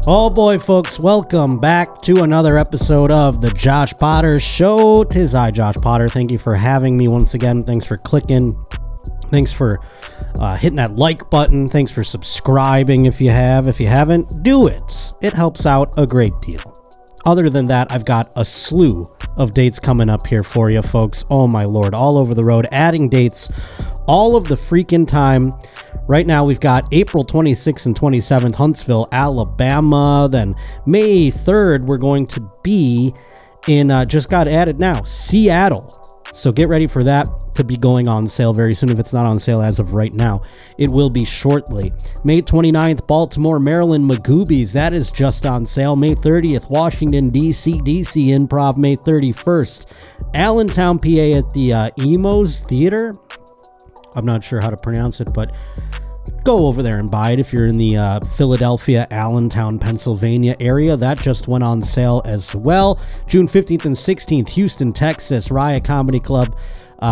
Oh boy, folks, welcome back to another episode of the Josh Potter Show. 'Tis I, Josh Potter. Thank you for having me once again. Thanks for clicking. Thanks for hitting that like button. Thanks for subscribing if you have. If you haven't, do it. It helps out a great deal. Other than that, I've got a slew of dates coming up here for you, folks. Oh my lord, all over the road, adding dates all of the freaking time. Right now, we've got April 26th and 27th, Huntsville, Alabama. Then May 3rd, we're going to be in, just got added now, Seattle. So get ready for that to be going on sale very soon. If it's not on sale as of right now, it will be shortly. May 29th, Baltimore, Maryland, Magoobies. That is just on sale. May 30th, Washington, D.C. Improv. May 31st, Allentown, PA at the Emmaus Theater. I'm not sure how to pronounce it, but go over there and buy it if you're in the Philadelphia, Allentown, Pennsylvania area. That just went on sale as well. June 15th and 16th, Houston, Texas, Riot Comedy Club.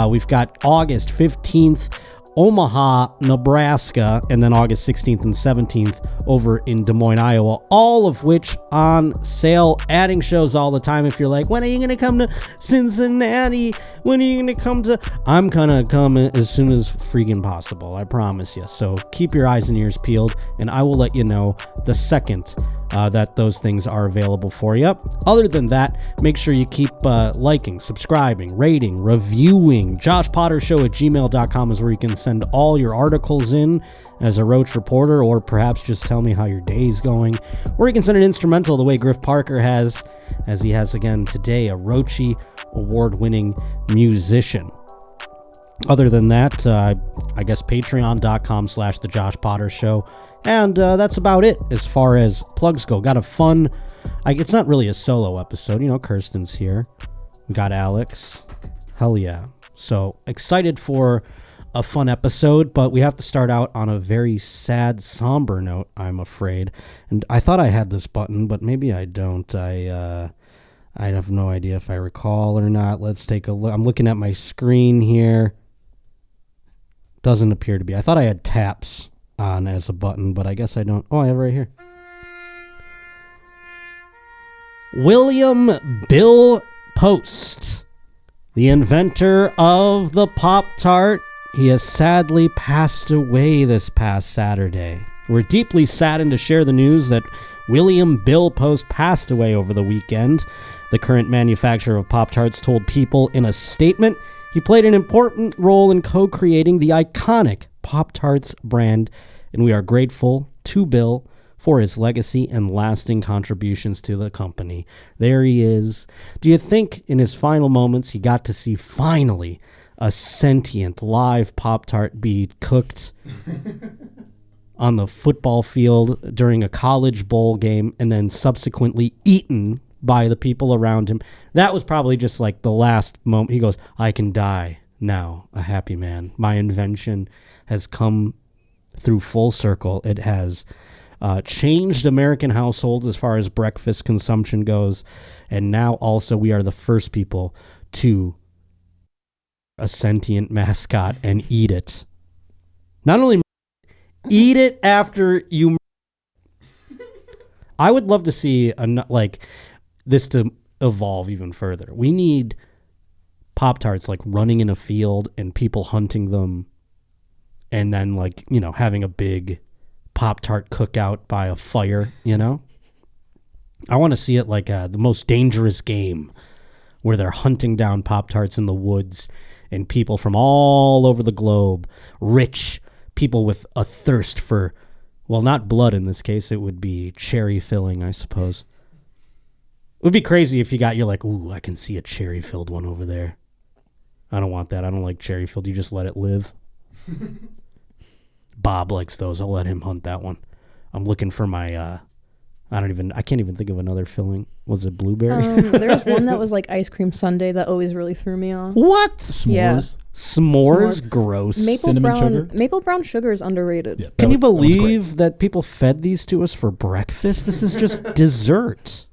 We've got August 15th, Omaha, Nebraska, and then August 16th and 17th over in Des Moines, Iowa, all of which on sale, adding shows all the time. If you're like, when are you going to come to Cincinnati? When are you going to come to... I'm going to come as soon as freaking possible, I promise you. So keep your eyes and ears peeled, and I will let you know the second that those things are available for you. Other than that, make sure you keep liking, subscribing, rating, reviewing. JoshPotterShow@gmail.com is where you can send all your articles in as a Roach Reporter, or perhaps just tell me how your day's going. Or you can send an instrumental the way Griff Parker has, as he has again today, a Roachy award-winning musician. Other than that, I guess patreon.com/The Josh Potter Show. And that's about it as far as plugs go. Got a fun... it's not really a solo episode. You know, Kirsten's here. We got Alex. Hell yeah. So excited for a fun episode, but we have to start out on a very sad, somber note, I'm afraid. And I thought I had this button, but maybe I don't. I have no idea if I recall or not. Let's take a look. I'm looking at my screen here. Doesn't appear to be. I thought I had taps on as a button, but I guess I don't. Oh, I have it right here. William Bill Post, the inventor of the Poptart. He has sadly passed away this past Saturday. We're deeply saddened to share the news that William Bill Post passed away over the weekend. The current manufacturer of Poptarts told People in a statement he played an important role in co-creating the iconic Poptarts brand, and we are grateful to Bill for his legacy and lasting contributions to the company. There he is. Do you think in his final moments he got to see finally a sentient live Pop-Tart be cooked on the football field during a college bowl game and then subsequently eaten by the people around him? That was probably just like the last moment. He goes, I can die now, a happy man. My invention has come through full circle. It has changed American households as far as breakfast consumption goes. And now also we are the first people to a sentient mascot and eat it. Not only eat it after you... I would love to see this to evolve even further. We need Pop-Tarts like running in a field and people hunting them, and then having a big Pop-Tart cookout by a fire, I want to see it like the most dangerous game where they're hunting down Pop-Tarts in the woods, and people from all over the globe, rich people with a thirst for, well, not blood in this case, it would be cherry filling, I suppose. It would be crazy if you're like, ooh, I can see a cherry-filled one over there. I don't want that. I don't like cherry-filled. You just let it live. Bob likes those. I'll let him hunt that one. I'm looking for my, I can't even think of another filling. Was it blueberry? There was one that was like ice cream sundae that always really threw me off. What? S'mores? Yeah. S'mores? Gross. Maple brown sugar is underrated. Yeah, can you believe that people fed these to us for breakfast? This is just dessert.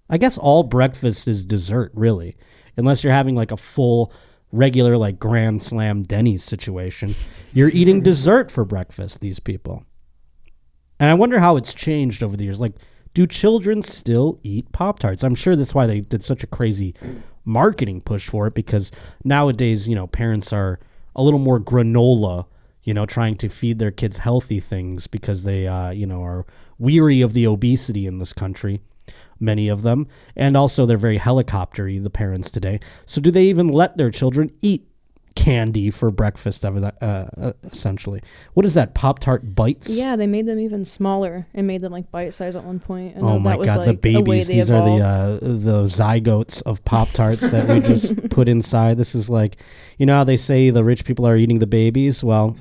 I guess all breakfast is dessert, really. Unless you're having like a full, regular, like Grand Slam Denny's situation. You're eating dessert for breakfast, these people. And I wonder how it's changed over the years. Like Do children still eat Pop-Tarts? I'm sure that's why they did such a crazy marketing push for it, because nowadays, parents are a little more granola, trying to feed their kids healthy things because they, are weary of the obesity in this country, many of them. And also they're very helicopter-y, the parents today. So do they even let their children eat candy for breakfast, essentially? What is that, Pop-Tart Bites? Yeah, they made them even smaller and made them like bite size at one point. Oh my God, the babies! These are the zygotes of Pop-Tarts that we just put inside. This is like, how they say the rich people are eating the babies? Well,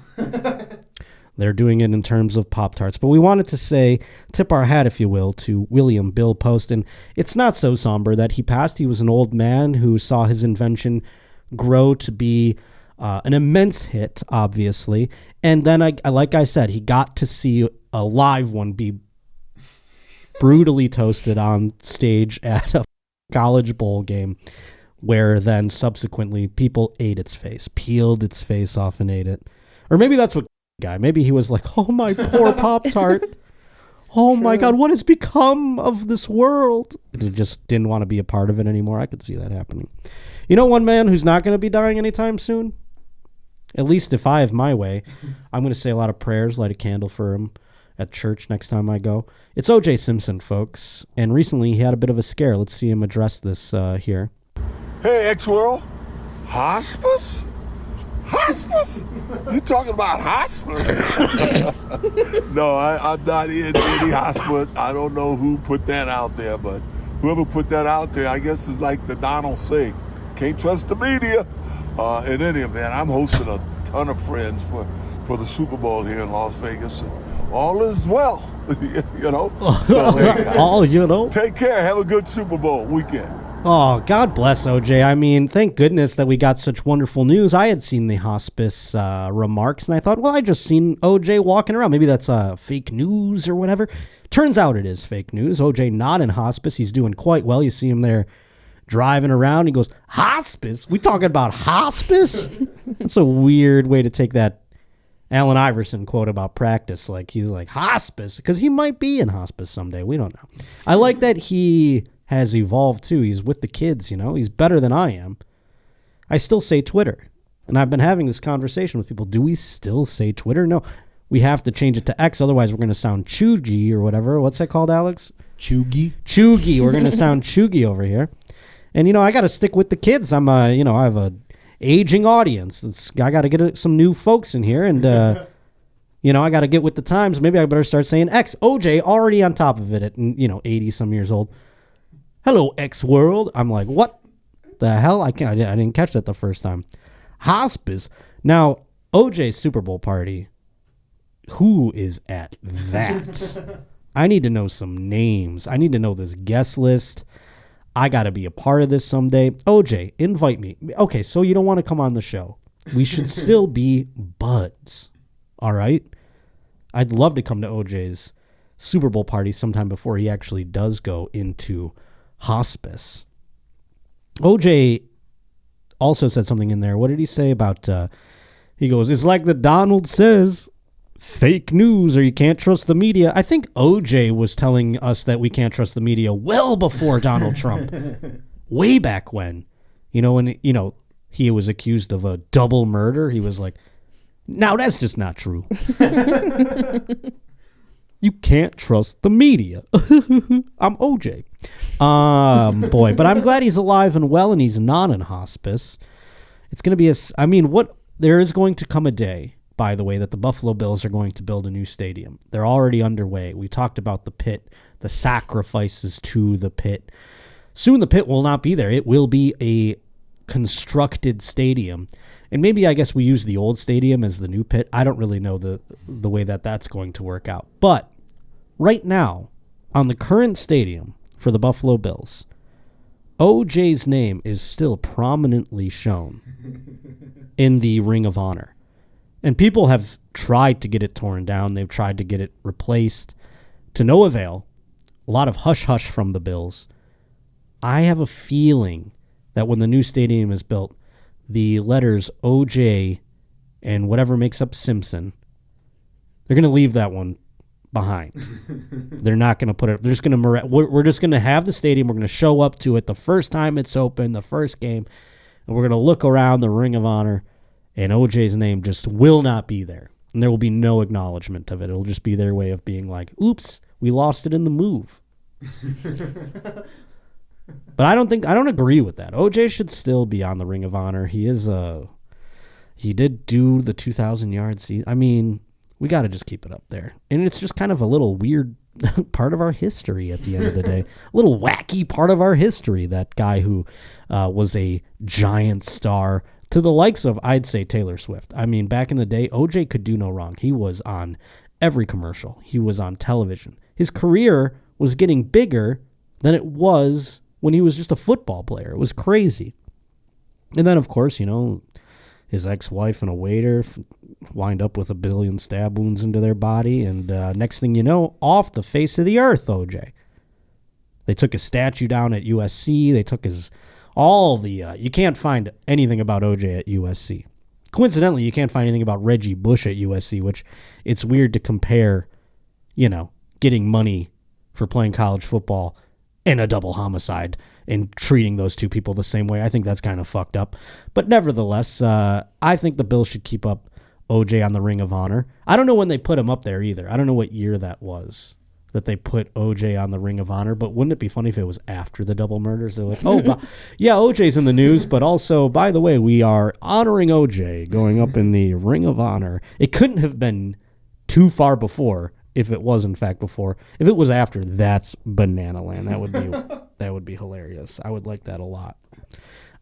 they're doing it in terms of Pop-Tarts. But we wanted to tip our hat, if you will, to William Bill Post. And it's not so somber that he passed. He was an old man who saw his invention grow to be an immense hit, obviously. And then, like I said, he got to see a live one be brutally toasted on stage at a college bowl game, where then subsequently people ate its face, peeled its face off and ate it. Or maybe that's what guy. Maybe he was like, oh, my poor Pop-Tart. Oh, my God, what has become of this world? And he just didn't want to be a part of it anymore. I could see that happening. One man who's not going to be dying anytime soon? At least if I have my way, I'm going to say a lot of prayers, light a candle for him at church next time I go. It's O.J. Simpson, folks. And recently he had a bit of a scare. Let's see him address this here. Hey, X-World. Hospice? Hospice? You talking about hospice? No, I'm not in any hospice. I don't know who put that out there, but whoever put that out there, I guess, is like the Donald say, can't trust the media. In any event, I'm hosting a ton of friends for the Super Bowl here in Las Vegas. And all is well, So, take care. Have a good Super Bowl weekend. Oh, God bless OJ. I mean, thank goodness that we got such wonderful news. I had seen the hospice remarks, and I thought, well, I just seen OJ walking around. Maybe that's fake news or whatever. Turns out it is fake news. OJ not in hospice. He's doing quite well. You see him there driving around. He goes, hospice? We talking about hospice? That's a weird way to take that Allen Iverson quote about practice. Like, he's like, hospice? Because he might be in hospice someday. We don't know. I like that he has evolved too. He's with the kids, He's better than I am. I still say Twitter. And I've been having this conversation with people. Do we still say Twitter? No. We have to change it to X. Otherwise, we're going to sound chuggy or whatever. What's that called, Alex? Chuggy. We're going to sound chuggy over here. And, I got to stick with the kids. I'm, I have a aging audience. I got to get some new folks in here. And, I got to get with the times. Maybe I better start saying X. OJ already on top of it at, 80 some years old. Hello, X world. I'm like, what the hell? I didn't catch that the first time. Hospice. Now, OJ's Super Bowl party. Who is at that? I need to know some names. I need to know this guest list. I got to be a part of this someday. OJ, invite me. Okay, so you don't want to come on the show. We should still be buds. All right? I'd love to come to OJ's Super Bowl party sometime before he actually does go into hospice. OJ also said something in there. What did he say about, he goes, it's like the Donald says, fake news or you can't trust the media. I think OJ was telling us that we can't trust the media well before Donald Trump. Way back when. When, he was accused of a double murder. He was like, no, that's just not true. You can't trust the media. I'm OJ. Boy, but I'm glad he's alive and well and he's not in hospice. It's going to be there is going to come a day, by the way, that the Buffalo Bills are going to build a new stadium. They're already underway. We talked about the pit, the sacrifices to the pit. Soon the pit will not be there. It will be a constructed stadium. And maybe I guess we use the old stadium as the new pit. I don't really know the way that's going to work out. But right now, on the current stadium for the Buffalo Bills, OJ's name is still prominently shown in the Ring of Honor. And people have tried to get it torn down. They've tried to get it replaced to no avail. A lot of hush-hush from the Bills. I have a feeling that when the new stadium is built, the letters OJ and whatever makes up Simpson, they're going to leave that one behind. They're not going to put it. They're just going to. We're just going to have the stadium. We're going to show up to it the first time it's open, the first game, and we're going to look around the Ring of Honor, and OJ's name just will not be there, and there will be no acknowledgement of it. It'll just be their way of being like, "Oops, we lost it in the move." But I don't agree with that. OJ should still be on the Ring of Honor. He did do the 2,000 yard season. I mean, we got to just keep it up there. And it's just kind of a little weird part of our history at the end of the day. A little wacky part of our history, that guy who was a giant star to the likes of, I'd say, Taylor Swift. I mean, back in the day, OJ could do no wrong. He was on every commercial. He was on television. His career was getting bigger than it was when he was just a football player. It was crazy. And then, of course, his ex-wife and a waiter wind up with 1 billion stab wounds into their body. And next thing you know, off the face of the earth, OJ. They took his statue down at USC. They took you can't find anything about OJ at USC. Coincidentally, you can't find anything about Reggie Bush at USC, which it's weird to compare, getting money for playing college football and a double homicide and treating those two people the same way. I think that's kind of fucked up. But nevertheless, I think the Bills should keep up OJ on the Ring of Honor. I don't know when they put him up there either. I don't know what year that was that they put OJ on the Ring of Honor, but wouldn't it be funny if it was after the double murders? They're like, yeah, OJ's in the news, but also, by the way, we are honoring OJ going up in the Ring of Honor. It couldn't have been too far before. If it was in fact before, if it was after, that's banana land. That would be hilarious. I would like that a lot.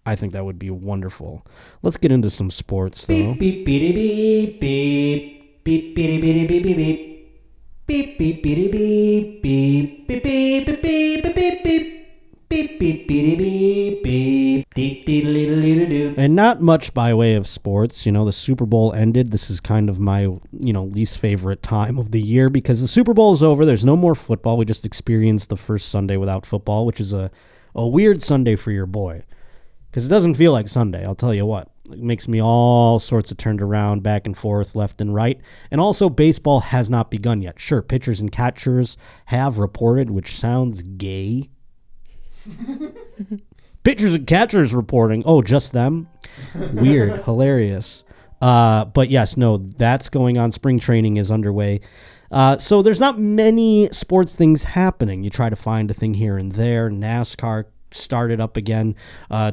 I think that would be wonderful. Let's get into some sports though. Beep beep beep beep beep beep beep beep beep beep beep beep beep beep beep beep beep beep beep beep. Beep, beep, beep, beep, beep, beep, beep. And not much by way of sports. The Super Bowl ended. This is kind of my, least favorite time of the year because the Super Bowl is over. There's no more football. We just experienced the first Sunday without football, which is a weird Sunday for your boy because it doesn't feel like Sunday. I'll tell you what. It makes me all sorts of turned around, back and forth, left and right. And also, baseball has not begun yet. Sure, pitchers and catchers have reported, which sounds gay. Pitchers and catchers reporting. Oh, just them? Weird. Hilarious. But yes, no, that's going on. Spring training is underway. So there's not many sports things happening. You try to find a thing here and there. NASCAR started up again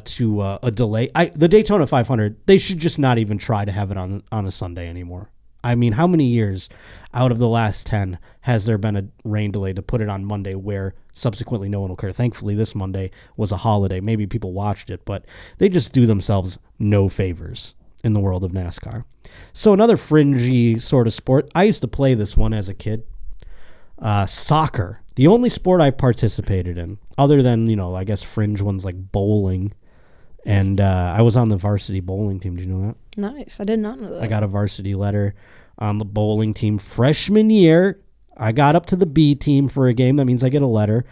to a delay. The Daytona 500, they should just not even try to have it on a Sunday anymore. I mean, how many years out of the last 10 has there been a rain delay to put it on Monday where subsequently no one will care? Thankfully, this Monday was a holiday. Maybe people watched it, but they just do themselves no favors in the world of NASCAR. So another fringy sort of sport. I used to play this one as a kid. Soccer. The only sport I participated in, other than, I guess fringe ones like bowling. And I was on the varsity bowling team. Did you know that? Nice. I did not know that. I got a varsity letter on the bowling team freshman year. I got up to the B team for a game. That means I get a letter.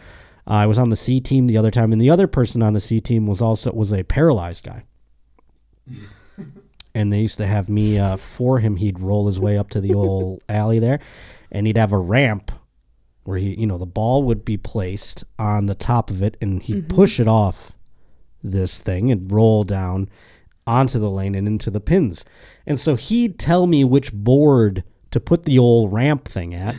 I was on the C team the other time, and the other person on the C team was a paralyzed guy. And they used to have me for him. He'd roll his way up to the old alley there, and he'd have a ramp where the ball would be placed on the top of it, and he'd push it off this thing and roll down onto the lane and into the pins. And so he'd tell me which board to put the old ramp thing at.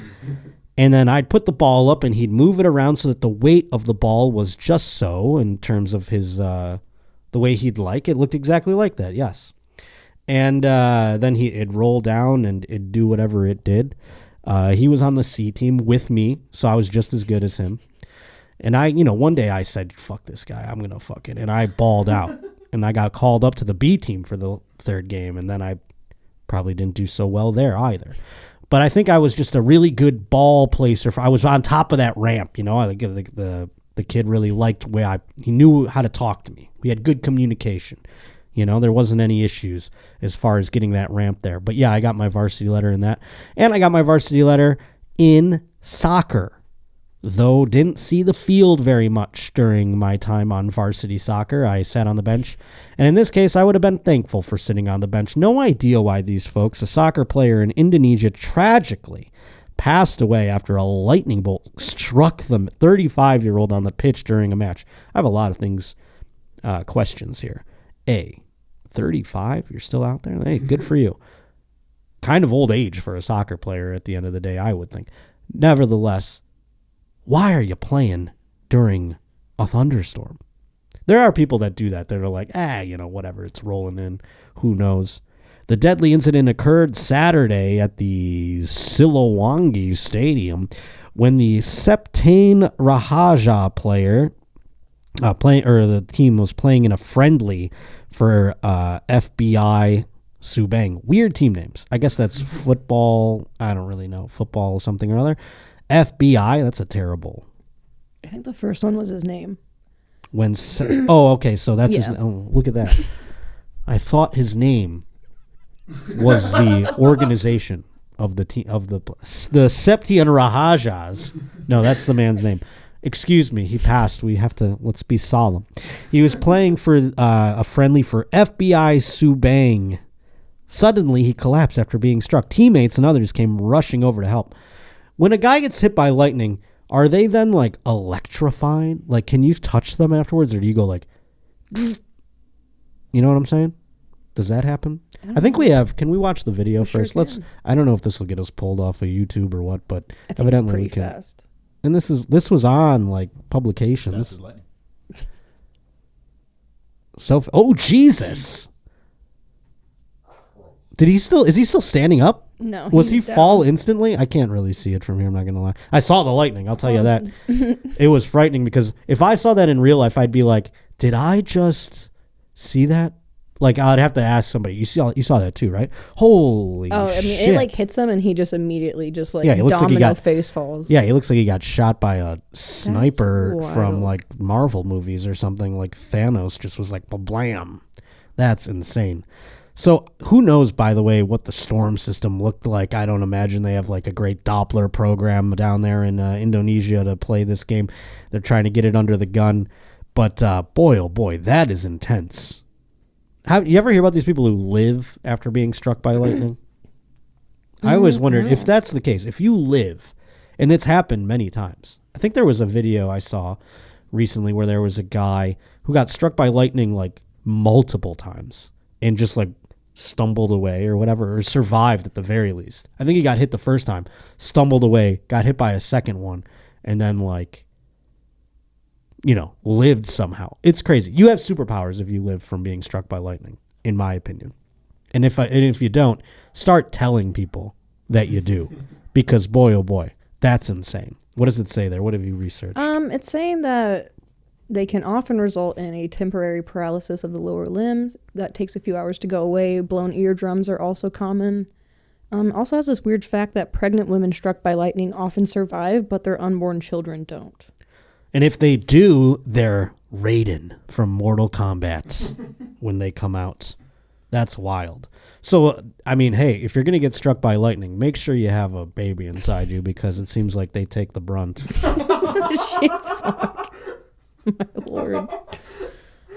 And then I'd put the ball up and he'd move it around so that the weight of the ball was just so in terms of his, the way he'd like. It looked exactly like that. Yes. And then it'd roll down and it'd do whatever it did. He was on the C team with me, so I was just as good as him. And one day I said, fuck this guy, I'm going to fuck it. And I balled out. And I got called up to the B team for the third game. And then I probably didn't do so well there either. But I think I was just a really good ball placer. I was on top of that ramp, the kid really liked the way he knew how to talk to me. We had good communication. There wasn't any issues as far as getting that ramp there. But yeah, I got my varsity letter in that. And I got my varsity letter in soccer. Though didn't see the field very much during my time on varsity soccer. I sat on the bench. And in this case, I would have been thankful for sitting on the bench. No idea why these folks, a soccer player in Indonesia, tragically passed away after a lightning bolt struck the 35-year-old on the pitch during a match. I have a lot of things, questions here. 35? You're still out there? Hey, good for you. Kind of old age for a soccer player at the end of the day, I would think. Nevertheless, why are you playing during a thunderstorm? There are people that do that. They're like, whatever, it's rolling in. Who knows? The deadly incident occurred Saturday at the Silawangi Stadium when the Septane Rahaja the team was playing in a friendly for FBI Subang. Weird team names. I guess that's football. I don't really know. Football something or other. FBI, that's a terrible. I think the first one was his name. Okay, so that's his. Oh, look at that. I thought his name was the organization of the team of the Septian Rahajas. No, that's the man's name. Excuse me, he passed. Let's be solemn. He was playing for a friendly for FBI Subang. Suddenly, he collapsed after being struck. Teammates and others came rushing over to help. When a guy gets hit by lightning, are they then like electrified? Like, can you touch them afterwards, or do you go like, you know what I'm saying? Does that happen? I think we have. Can we watch the video first? Sure. I don't know if this will get us pulled off of YouTube or what, but I think evidently it's pretty we can. fast. And this was on like publications. Fast as lightning. Oh Jesus! Is he still standing up? No. Was he down. fall instantly? I can't really see it from here. I'm not gonna lie. I saw the lightning. I'll tell you that. It was frightening because if I saw that in real life, I'd be like, "Did I just see that?" Like I'd have to ask somebody. You saw that too, right? Holy! Oh, I mean, shit. it like hits him, and he just immediately just like he looks like domino face falls. Yeah, he looks like he got shot by a sniper wild. from like Marvel movies or something. Like Thanos just was like blam. That's insane. So who knows, by the way, what the storm system looked like. I don't imagine they have like a great Doppler program down there in Indonesia to play this game. They're trying to get it under the gun. But boy, oh boy, that is intense. You ever hear about these people who live after being struck by lightning? I always wondered if that's the case. If you live, and it's happened many times. I think there was a video I saw recently where there was a guy who got struck by lightning like multiple times and just like stumbled away or whatever, or survived at the very least. I think he got hit the first time, stumbled away, got hit by a second one, and then like, lived somehow. It's crazy. You have superpowers if you live from being struck by lightning, in my opinion. And if you don't, start telling people that you do, because boy, oh boy, that's insane. What does it say there? What have you researched? It's saying that they can often result in a temporary paralysis of the lower limbs that takes a few hours to go away. Blown eardrums are also common. Also has this weird fact that pregnant women struck by lightning often survive, but their unborn children don't. And if they do, they're Raiden from Mortal Kombat when they come out. That's wild. So, I mean, hey, if you're going to get struck by lightning, make sure you have a baby inside you, because it seems like they take the brunt. My lord.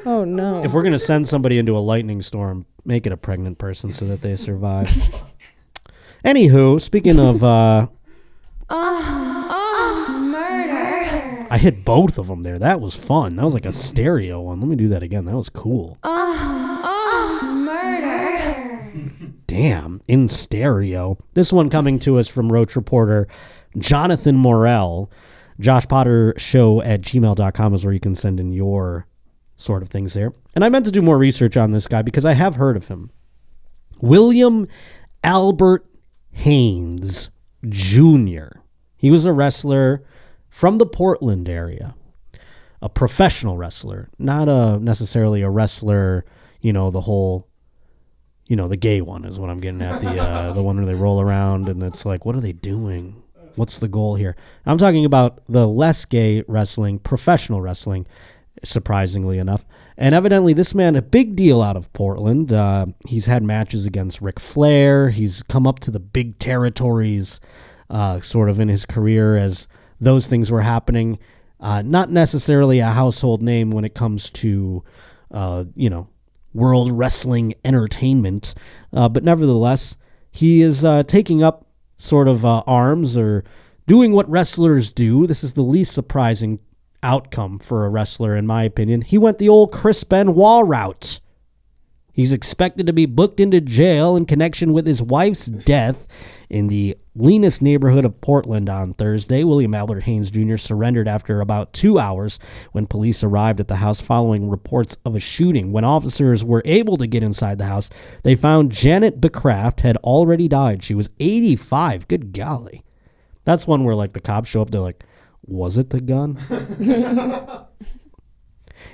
Oh, no. If we're going to send somebody into a lightning storm, make it a pregnant person so that they survive. Anywho, speaking of... murder. I hit both of them there. That was fun. That was like a stereo one. Let me do that again. That was cool. Murder. Damn, in stereo. This one coming to us from Roach Reporter Jonathan Morell. JoshPotterShow@gmail.com is where you can send in your sort of things there. And I meant to do more research on this guy because I have heard of him. William Albert Haynes Jr. He was a wrestler from the Portland area, a professional wrestler, not necessarily a wrestler, the whole, the gay one is what I'm getting at, the one where they roll around and it's like, what are they doing? What's the goal here? I'm talking about the less gay wrestling, professional wrestling, surprisingly enough. And evidently this man, a big deal out of Portland. He's had matches against Ric Flair. He's come up to the big territories sort of in his career as those things were happening. Not necessarily a household name when it comes to, world wrestling entertainment. But nevertheless, he is taking up sort of arms or doing what wrestlers do. This is the least surprising outcome for a wrestler, in my opinion. He went the old Chris Benoit route. He's expected to be booked into jail in connection with his wife's death in the leanest neighborhood of Portland on Thursday. William Albert Haynes Jr. surrendered after about 2 hours when police arrived at the house following reports of a shooting. When officers were able to get inside the house, they found Janet Becraft had already died. She was 85. Good golly. That's one where, like, the cops show up, they're like, was it the gun?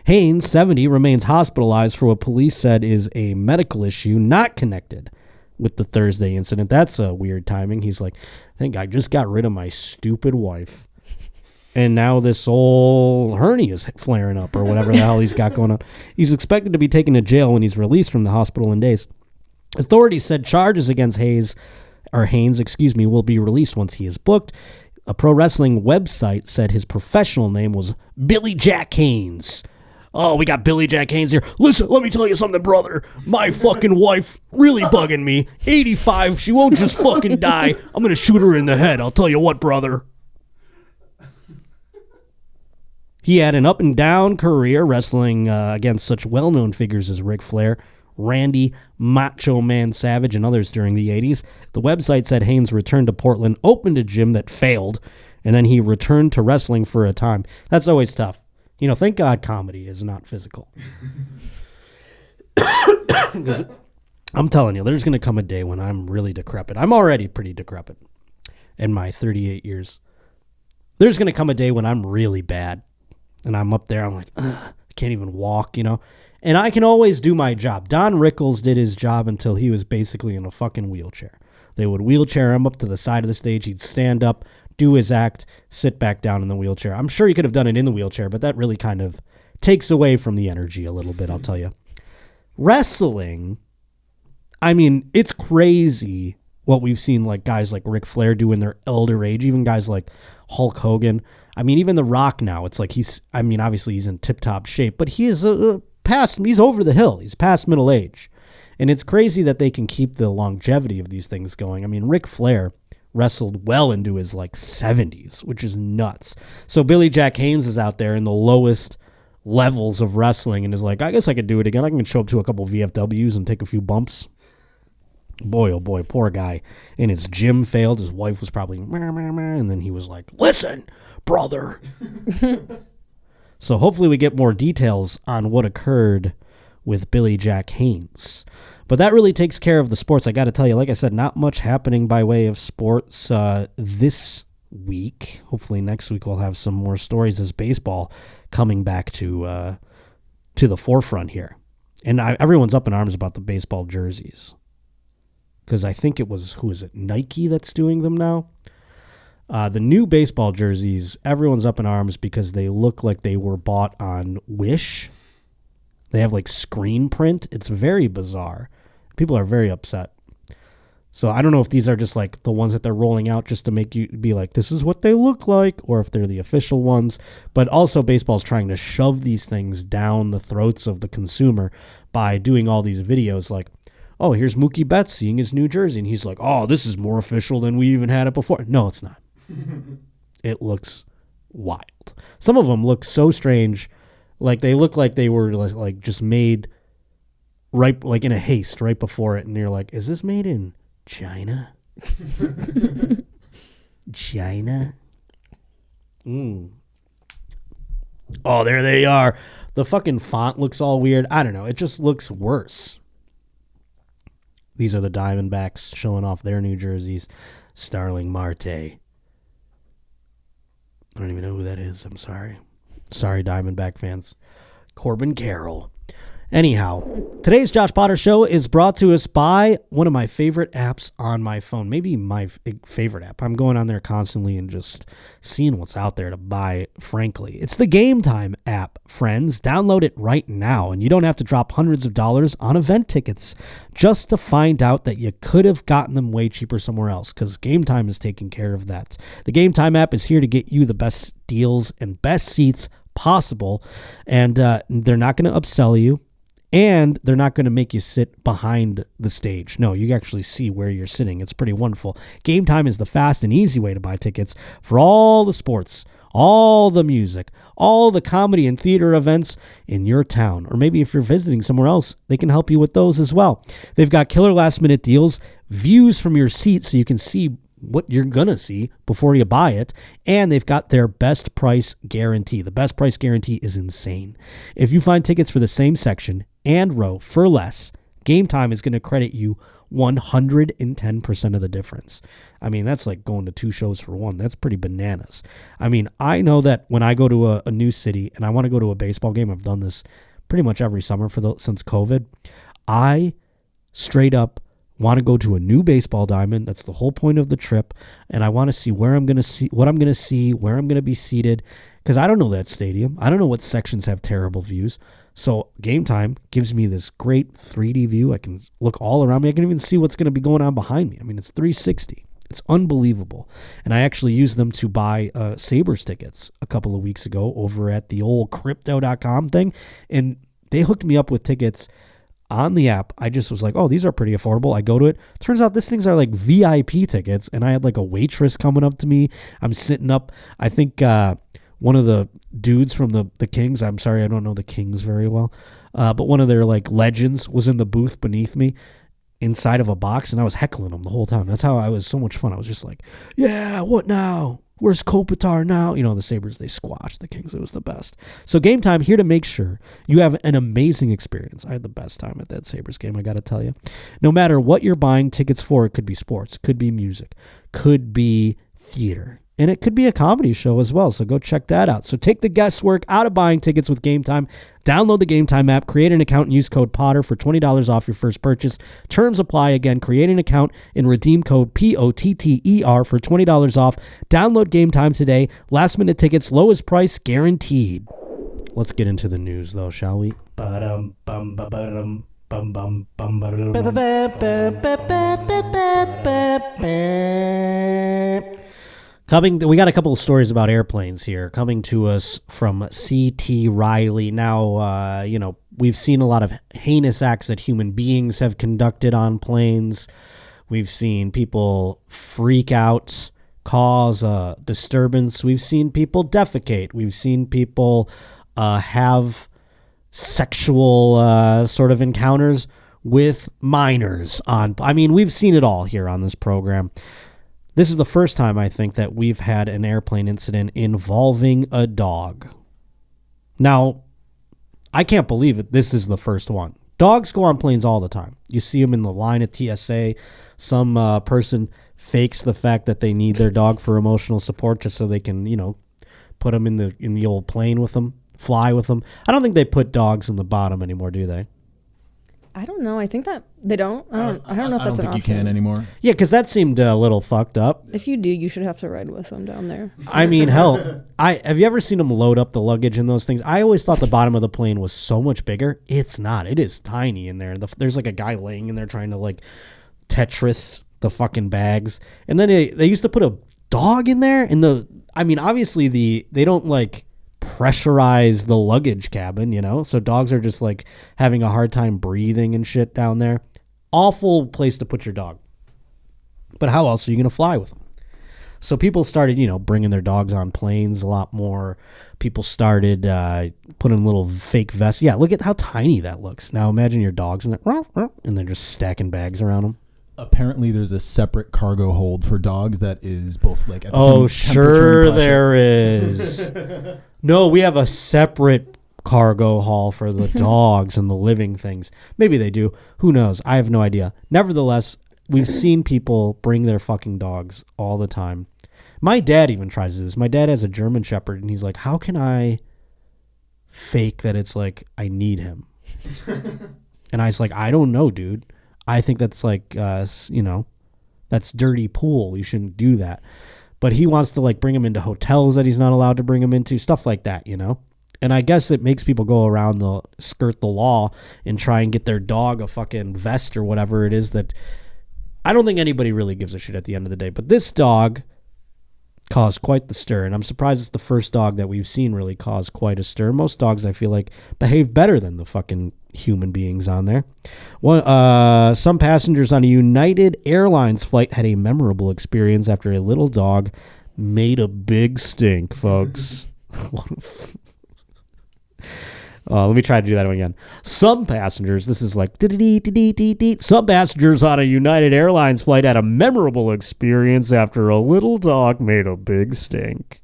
Haynes, 70, remains hospitalized for what police said is a medical issue not connected with the Thursday incident. That's a weird timing. He's like, I think I just got rid of my stupid wife. And now this old hernia is flaring up or whatever the hell he's got going on. He's expected to be taken to jail when he's released from the hospital in days. Authorities said charges against Haynes, will be released once he is booked. A pro wrestling website said his professional name was Billy Jack Haynes. Oh, we got Billy Jack Haynes here. Listen, let me tell you something, brother. My fucking wife really bugging me. 85, she won't just fucking die. I'm going to shoot her in the head. I'll tell you what, brother. He had an up-and-down career wrestling against such well-known figures as Ric Flair, Randy, Macho Man Savage, and others during the 80s. The website said Haynes returned to Portland, opened a gym that failed, and then he returned to wrestling for a time. That's always tough. You know, thank God comedy is not physical. Because I'm telling you, there's going to come a day when I'm really decrepit. I'm already pretty decrepit in my 38 years. There's going to come a day when I'm really bad. And I'm up there, I'm like, I can't even walk, you know. And I can always do my job. Don Rickles did his job until he was basically in a fucking wheelchair. They would wheelchair him up to the side of the stage. He'd stand up, do his act, sit back down in the wheelchair. I'm sure he could have done it in the wheelchair, but that really kind of takes away from the energy a little bit, I'll tell you. Wrestling, I mean, it's crazy what we've seen like guys like Ric Flair do in their elder age, even guys like Hulk Hogan. I mean, even The Rock now, it's like obviously he's in tip-top shape, but he is he's over the hill. He's past middle age. And it's crazy that they can keep the longevity of these things going. I mean, Ric Flair wrestled well into his like 70s, which is nuts. So Billy Jack Haynes is out there in the lowest levels of wrestling and is like, I guess I could do it again. I can show up to a couple VFWs and take a few bumps. Boy, oh boy, poor guy. And his gym failed. His wife was probably, and then he was like, listen, brother. So hopefully we get more details on what occurred with Billy Jack Haynes. But that really takes care of the sports. I got to tell you, like I said, not much happening by way of sports this week. Hopefully next week we'll have some more stories as baseball coming back to the forefront here. And everyone's up in arms about the baseball jerseys. Because I think it was, Nike that's doing them now? The new baseball jerseys, everyone's up in arms because they look like they were bought on Wish. They have like screen print. It's very bizarre. People are very upset. So I don't know if these are just like the ones that they're rolling out just to make you be like, this is what they look like, or if they're the official ones. But also baseball's trying to shove these things down the throats of the consumer by doing all these videos like, oh, here's Mookie Betts seeing his new jersey. And he's like, oh, this is more official than we even had it before. No, it's not. It looks wild. Some of them look so strange. Like they look like they were like just made right, like in a haste right before it. And you're like, is this made in China? China? Oh, there they are. The fucking font looks all weird. I don't know. It just looks worse. These are the Diamondbacks showing off their new jerseys. Starling Marte. I don't even know who that is. I'm sorry. Sorry, Diamondback fans. Corbin Carroll. Anyhow, today's Josh Potter Show is brought to us by one of my favorite apps on my phone. Maybe my favorite app. I'm going on there constantly and just seeing what's out there to buy, frankly. It's the Game Time app, friends. Download it right now, and you don't have to drop hundreds of dollars on event tickets just to find out that you could have gotten them way cheaper somewhere else, because Game Time is taking care of that. The Game Time app is here to get you the best deals and best seats possible, and they're not going to upsell you. And they're not going to make you sit behind the stage. No, you actually see where you're sitting. It's pretty wonderful. Game Time is the fast and easy way to buy tickets for all the sports, all the music, all the comedy and theater events in your town. Or maybe if you're visiting somewhere else, they can help you with those as well. They've got killer last minute deals, views from your seat so you can see what you're going to see before you buy it. And they've got their best price guarantee. The best price guarantee is insane. If you find tickets for the same section and row for less, Game Time is going to credit you 110% of the difference. I mean, that's like going to 2 shows for one. That's pretty bananas. I mean, I know that when I go to a new city and I want to go to a baseball game, I've done this pretty much every summer since COVID. I straight up want to go to a new baseball diamond. That's the whole point of the trip. And I want to see where I'm going to see, what I'm going to see, where I'm going to be seated. Because I don't know that stadium. I don't know what sections have terrible views. So Game Time gives me this great 3D view. I can look all around me. I can even see what's going to be going on behind me. I mean, it's 360. It's unbelievable. And I actually used them to buy Sabres tickets a couple of weeks ago over at the old crypto.com thing. And they hooked me up with tickets on the app. I just was like, oh, these are pretty affordable. I go to it. Turns out these things are like VIP tickets. And I had like a waitress coming up to me. I'm sitting up. I think one of the dudes from the Kings, I'm sorry, I don't know the Kings very well, but one of their like legends was in the booth beneath me inside of a box, and I was heckling him the whole time. That's how I was so much fun. I was just like, yeah, what now? Where's Kopitar now? You know, the Sabres, they squashed the Kings. It was the best. So Game Time, here to make sure you have an amazing experience. I had the best time at that Sabres game, I got to tell you. No matter what you're buying tickets for, it could be sports, could be music, could be theater, and it could be a comedy show as well. So go check that out. So take the guesswork out of buying tickets with Game Time. Download the Game Time app, create an account, and use code Potter for $20 off your first purchase. Terms apply. Again, create an account and redeem code POTTER for $20 off. Download Game Time today. Last minute tickets, lowest price guaranteed. Let's get into the news though, shall we? We got a couple of stories about airplanes here coming to us from C.T. Riley. Now, we've seen a lot of heinous acts that human beings have conducted on planes. We've seen people freak out, cause a disturbance. We've seen people defecate. We've seen people have sexual sort of encounters with minors. We've seen it all here on this program. This is the first time, I think, that we've had an airplane incident involving a dog. Now, I can't believe it. This is the first one. Dogs go on planes all the time. You see them in the line at TSA. Some person fakes the fact that they need their dog for emotional support just so they can, put them in the old plane with them, fly with them. I don't think they put dogs in the bottom anymore, do they? I don't know. I think that they don't. I don't know if that's an option. I don't think you can anymore. Yeah, because that seemed a little fucked up. If you do, you should have to ride with them down there. I mean, hell, have you ever seen them load up the luggage in those things? I always thought the bottom of the plane was so much bigger. It's not. It is tiny in there. There's like a guy laying in there trying to like Tetris the fucking bags. And then they used to put a dog in there. Obviously they don't like pressurize the luggage cabin, so dogs are just like having a hard time breathing and shit down there. Awful place to put your dog, but how else are you going to fly with them? So people started bringing their dogs on planes a lot more. People started putting little fake vests. Yeah, look at how tiny that looks. Now imagine your dogs in there and they're just stacking bags around them. Apparently there's a separate cargo hold for dogs that is both like at the same sure and there is. No, we have a separate cargo hall for the dogs and the living things. Maybe they do. Who knows? I have no idea. Nevertheless, we've seen people bring their fucking dogs all the time. My dad even tries this. My dad has a German Shepherd, and he's like, how can I fake that it's like I need him? And I was like, I don't know, dude. I think that's like, that's dirty pool. You shouldn't do that. But he wants to like bring him into hotels that he's not allowed to bring him into, stuff like that, And I guess it makes people go around skirt the law and try and get their dog a fucking vest or whatever it is that I don't think anybody really gives a shit at the end of the day. But this dog caused quite the stir, and I'm surprised it's the first dog that we've seen really cause quite a stir. Most dogs, I feel like, behave better than the fucking human beings on there. Some passengers on a United Airlines flight had a memorable experience after a little dog made a big stink, folks. Let me try to do that again. Some passengers, this is like, some passengers on a United Airlines flight had a memorable experience after a little dog made a big stink.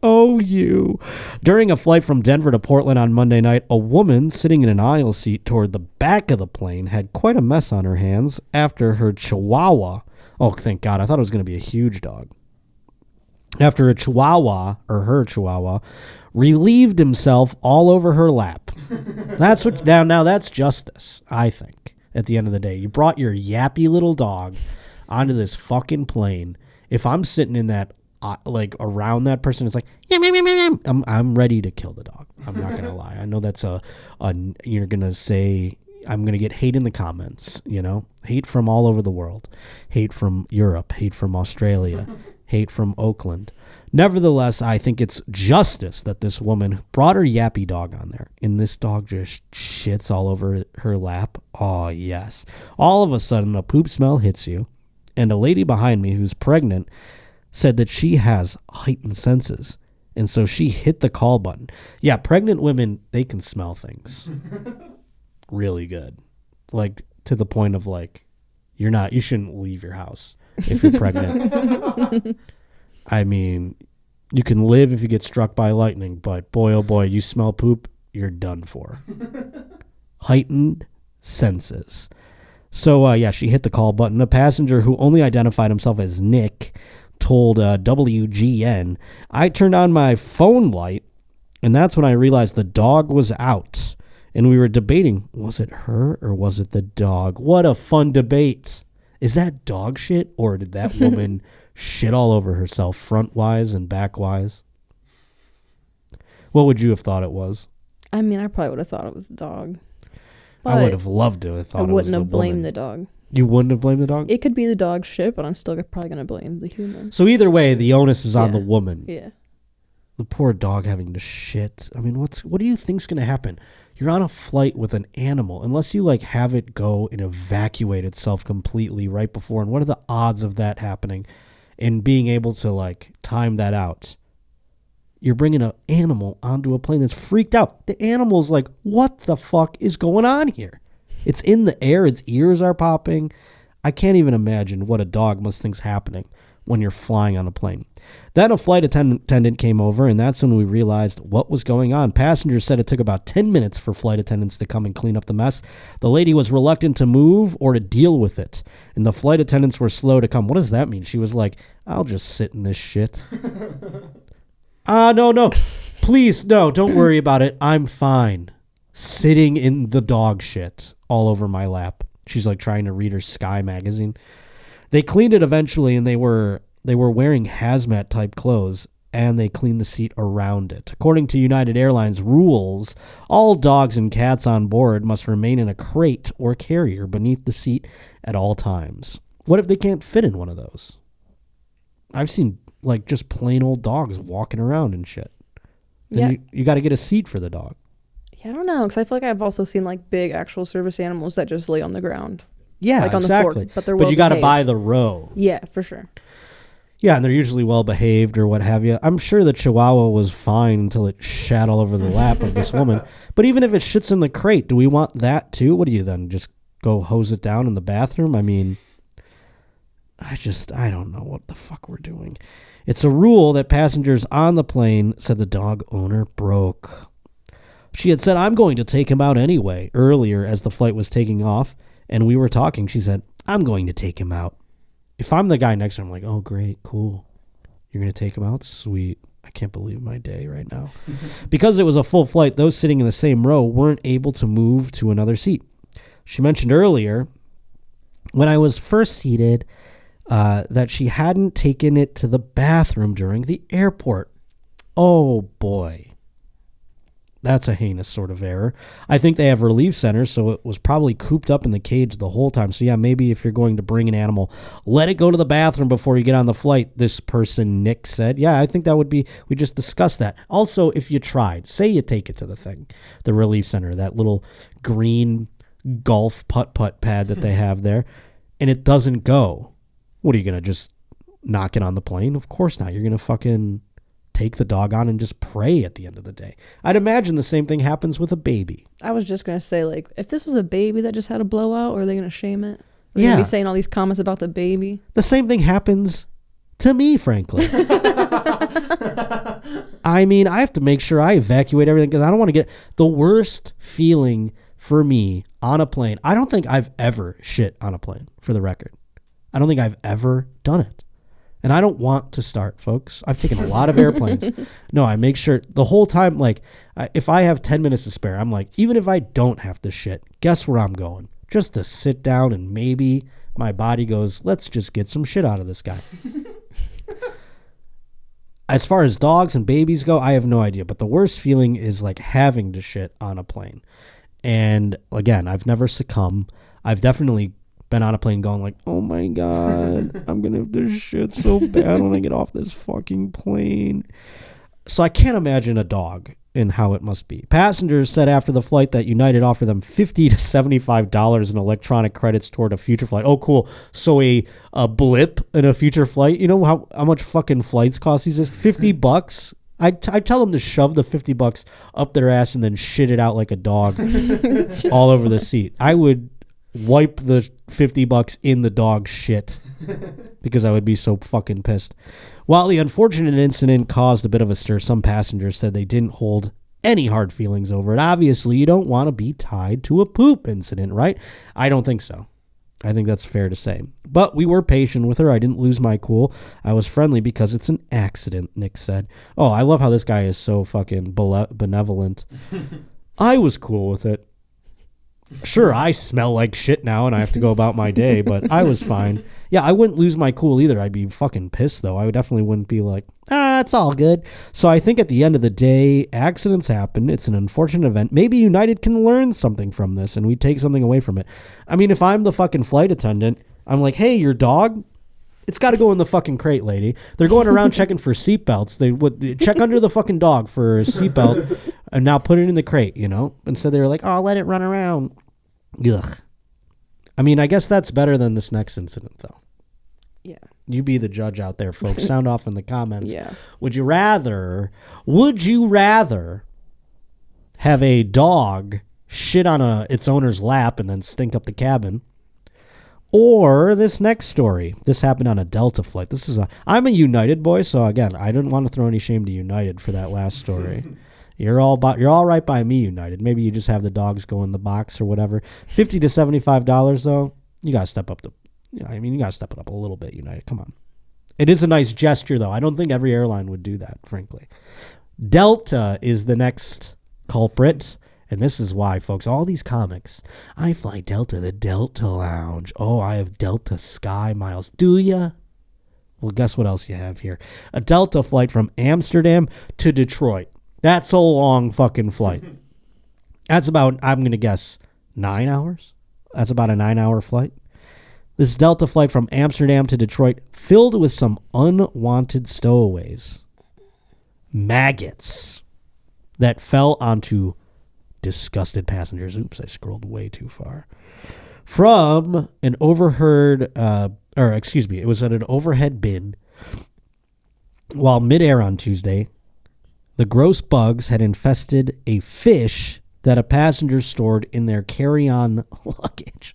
Oh, you. During a flight from Denver to Portland on Monday night, a woman sitting in an aisle seat toward the back of the plane had quite a mess on her hands after her chihuahua, oh, thank God, I thought it was going to be a huge dog. After a chihuahua, or her chihuahua, relieved himself all over her lap. That's what now that's justice, I think, at the end of the day. You brought your yappy little dog onto this fucking plane. If I'm sitting in that, like, around that person, it's like, I'm ready to kill the dog. I'm not going to lie. I know that's you're going to say, I'm going to get hate in the comments, you know? Hate from all over the world. Hate from Europe. Hate from Australia. Hate from Oakland. Nevertheless, I think it's justice that this woman brought her yappy dog on there, and this dog just shits all over her lap. Oh, yes. All of a sudden, a poop smell hits you, and a lady behind me who's pregnant said that she has heightened senses, and so she hit the call button. Yeah, pregnant women, they can smell things really good, like to the point of like you shouldn't leave your house if you're pregnant. I mean, you can live if you get struck by lightning, but boy, oh boy, you smell poop, you're done for. Heightened senses. So, yeah, she hit the call button. A passenger who only identified himself as Nick told WGN, I turned on my phone light, and that's when I realized the dog was out. And we were debating, was it her or was it the dog? What a fun debate. Is that dog shit, or did that woman shit all over herself, front-wise and back-wise? What would you have thought it was? I mean, I probably would have thought it was the dog. I would have loved to have thought it was the woman. I wouldn't have blamed the dog. You wouldn't have blamed the dog? It could be the dog's shit, but I'm still probably going to blame the human. So either way, the onus is on the woman. Yeah. The poor dog having to shit. I mean, what do you think's going to happen? You're on a flight with an animal, unless you like have it go and evacuate itself completely right before. And what are the odds of that happening and being able to like time that out? You're bringing an animal onto a plane that's freaked out. The animal's like, what the fuck is going on here? It's in the air. Its ears are popping. I can't even imagine what a dog must think's happening when you're flying on a plane. Then a flight attendant came over, and that's when we realized what was going on. Passengers said it took about 10 minutes for flight attendants to come and clean up the mess. The lady was reluctant to move or to deal with it, and the flight attendants were slow to come. What does that mean? She was like, I'll just sit in this shit. No. Please, no, don't worry about it. I'm fine. Sitting in the dog shit all over my lap. She's like trying to read her Sky magazine. They cleaned it eventually, and they were wearing hazmat type clothes, and they cleaned the seat around it. According to United Airlines rules, all dogs and cats on board must remain in a crate or carrier beneath the seat at all times. What if they can't fit in one of those? I've seen like just plain old dogs walking around and shit. Then you got to get a seat for the dog. Yeah, I don't know, because I feel like I've also seen like big actual service animals that just lay on the ground. Yeah, like on exactly. The floor, but you got to buy the row. Yeah, for sure. Yeah, and they're usually well behaved or what have you. I'm sure the Chihuahua was fine until it shat all over the lap of this woman. But even if it shits in the crate, do we want that too? What do you then? Just go hose it down in the bathroom? I mean, I don't know what the fuck we're doing. It's a rule that passengers on the plane said the dog owner broke. She had said, I'm going to take him out anyway, earlier as the flight was taking off, and we were talking. She said, I'm going to take him out. If I'm the guy next to her, I'm like, oh, great, cool. You're going to take him out? Sweet. I can't believe my day right now. Because it was a full flight, those sitting in the same row weren't able to move to another seat. She mentioned earlier, when I was first seated, that she hadn't taken it to the bathroom during the airport. Oh, boy. That's a heinous sort of error. I think they have relief centers, so it was probably cooped up in the cage the whole time. So yeah, maybe if you're going to bring an animal, let it go to the bathroom before you get on the flight, this person, Nick, said. Yeah, I think that would be, we just discussed that. Also, if you tried, say you take it to the relief center, that little green golf putt-putt pad that they have there, and it doesn't go. What, are you going to just knock it on the plane? Of course not. You're going to fucking take the dog on and just pray at the end of the day. I'd imagine the same thing happens with a baby. I was just going to say, like, if this was a baby that just had a blowout, are they going to shame it? Are they Yeah. going to be saying all these comments about the baby? The same thing happens to me, frankly. I mean, I have to make sure I evacuate everything because I don't want to get the worst feeling for me on a plane. I don't think I've ever shit on a plane, for the record. I don't think I've ever done it. And I don't want to start, folks. I've taken a lot of airplanes. No, I make sure the whole time, like, if I have 10 minutes to spare, I'm like, even if I don't have to shit, guess where I'm going? Just to sit down and maybe my body goes, let's just get some shit out of this guy. As far as dogs and babies go, I have no idea. But the worst feeling is like having to shit on a plane. And again, I've never succumbed. I've definitely been on a plane going like, oh my God, I'm going to have to shit so bad when I get off this fucking plane. So I can't imagine a dog and how it must be. Passengers said after the flight that United offered them $50 to $75 in electronic credits toward a future flight. Oh, cool. So a blip in a future flight. You know how much fucking flights cost these days? $50. I tell them to shove the $50 up their ass and then shit it out like a dog all over the seat. I would wipe the $50 in the dog shit because I would be so fucking pissed. While the unfortunate incident caused a bit of a stir, some passengers said they didn't hold any hard feelings over it. Obviously, you don't want to be tied to a poop incident, right? I don't think so. I think that's fair to say. But we were patient with her. I didn't lose my cool. I was friendly because it's an accident, Nick said. Oh, I love how this guy is so fucking benevolent. I was cool with it. Sure, I smell like shit now and I have to go about my day, but I was fine. Yeah, I wouldn't lose my cool either. I'd be fucking pissed, though. I definitely wouldn't be like, it's all good. So I think at the end of the day, accidents happen. It's an unfortunate event. Maybe United can learn something from this and we take something away from it. I mean, if I'm the fucking flight attendant, I'm like, hey, your dog, it's got to go in the fucking crate, lady. They're going around checking for seatbelts. They would check under the fucking dog for a seatbelt and now put it in the crate, you know? Instead, they were like, oh, let it run around. Ugh. I mean, I guess that's better than this next incident, though. Yeah. You be the judge out there, folks. Sound off in the comments. Yeah. Would you rather have a dog shit on its owner's lap and then stink up the cabin? Or this next story. This happened on a Delta flight. I'm a United boy, so again, I didn't want to throw any shame to United for that last story. You're all right by me, United. Maybe you just have the dogs go in the box or whatever. $50 to $75 though. You gotta step up you gotta step it up a little bit, United. Come on. It is a nice gesture though. I don't think every airline would do that, frankly. Delta is the next culprit, and this is why, folks. All these comics. I fly Delta, the Delta Lounge. Oh, I have Delta Sky Miles. Do ya? Well, guess what else you have here? A Delta flight from Amsterdam to Detroit. That's a long fucking flight. That's about, I'm going to guess, 9 hours? That's about a 9-hour flight. This Delta flight from Amsterdam to Detroit filled with some unwanted stowaways. Maggots that fell onto disgusted passengers. Oops, I scrolled way too far. From an it was at an overhead bin while midair on Tuesday. The gross bugs had infested a fish that a passenger stored in their carry-on luggage.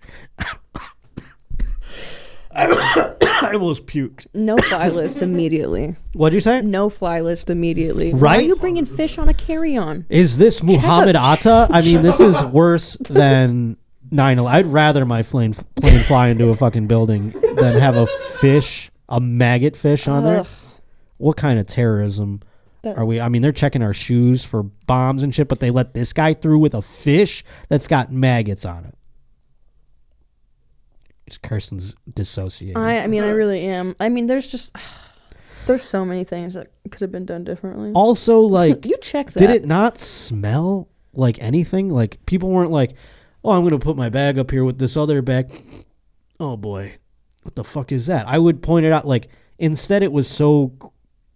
I almost puked. No fly list immediately. What'd you say? No fly list immediately. Right? Why are you bringing fish on a carry-on? Is this Muhammad Atta? I mean, this is worse than 9/11. I'd rather my plane fly into a fucking building than have a maggot fish on there. What kind of terrorism are we? I mean, they're checking our shoes for bombs and shit, but they let this guy through with a fish that's got maggots on it. Kirsten's dissociating. I mean, I really am. I mean, there's just... There's so many things that could have been done differently. Also, like, you check that. Did it not smell like anything? Like, people weren't like, oh, I'm going to put my bag up here with this other bag. Oh, boy. What the fuck is that? I would point it out. Like, instead it was so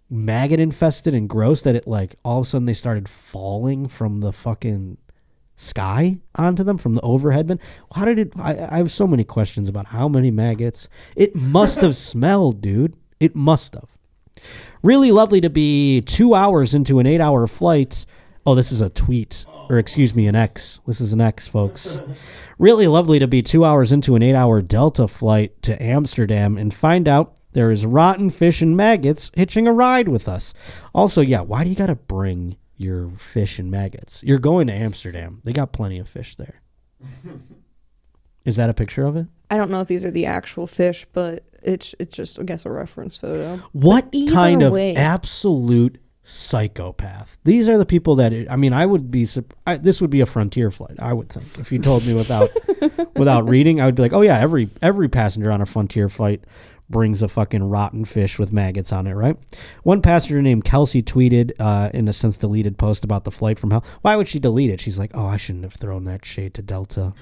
maggot infested and gross that it, like, all of a sudden they started falling from the fucking sky onto them from the overhead bin. How did it? I have so many questions about how many maggots. It must have smelled, dude. It must have. Really lovely to be 2 hours into an 8-hour flight. Oh, this is a tweet. Or excuse me, an X. This is an X, folks. Really lovely to be 2 hours into an 8-hour Delta flight to Amsterdam and find out there is rotten fish and maggots hitching a ride with us. Also, yeah, why do you got to bring your fish and maggots? You're going to Amsterdam. They got plenty of fish there. Is that a picture of it? I don't know if these are the actual fish, but it's just, I guess, a reference photo. What Either kind of way. absolute psychopath? These are the people that, I mean, I would be, this would be a Frontier flight, I would think. If you told me without reading, I would be like, oh yeah, every passenger on a Frontier flight brings a fucking rotten fish with maggots on it, right? One passenger named Kelsey tweeted, in a since deleted post about the flight from hell. Why would she delete it? She's like, oh, I shouldn't have thrown that shade to Delta.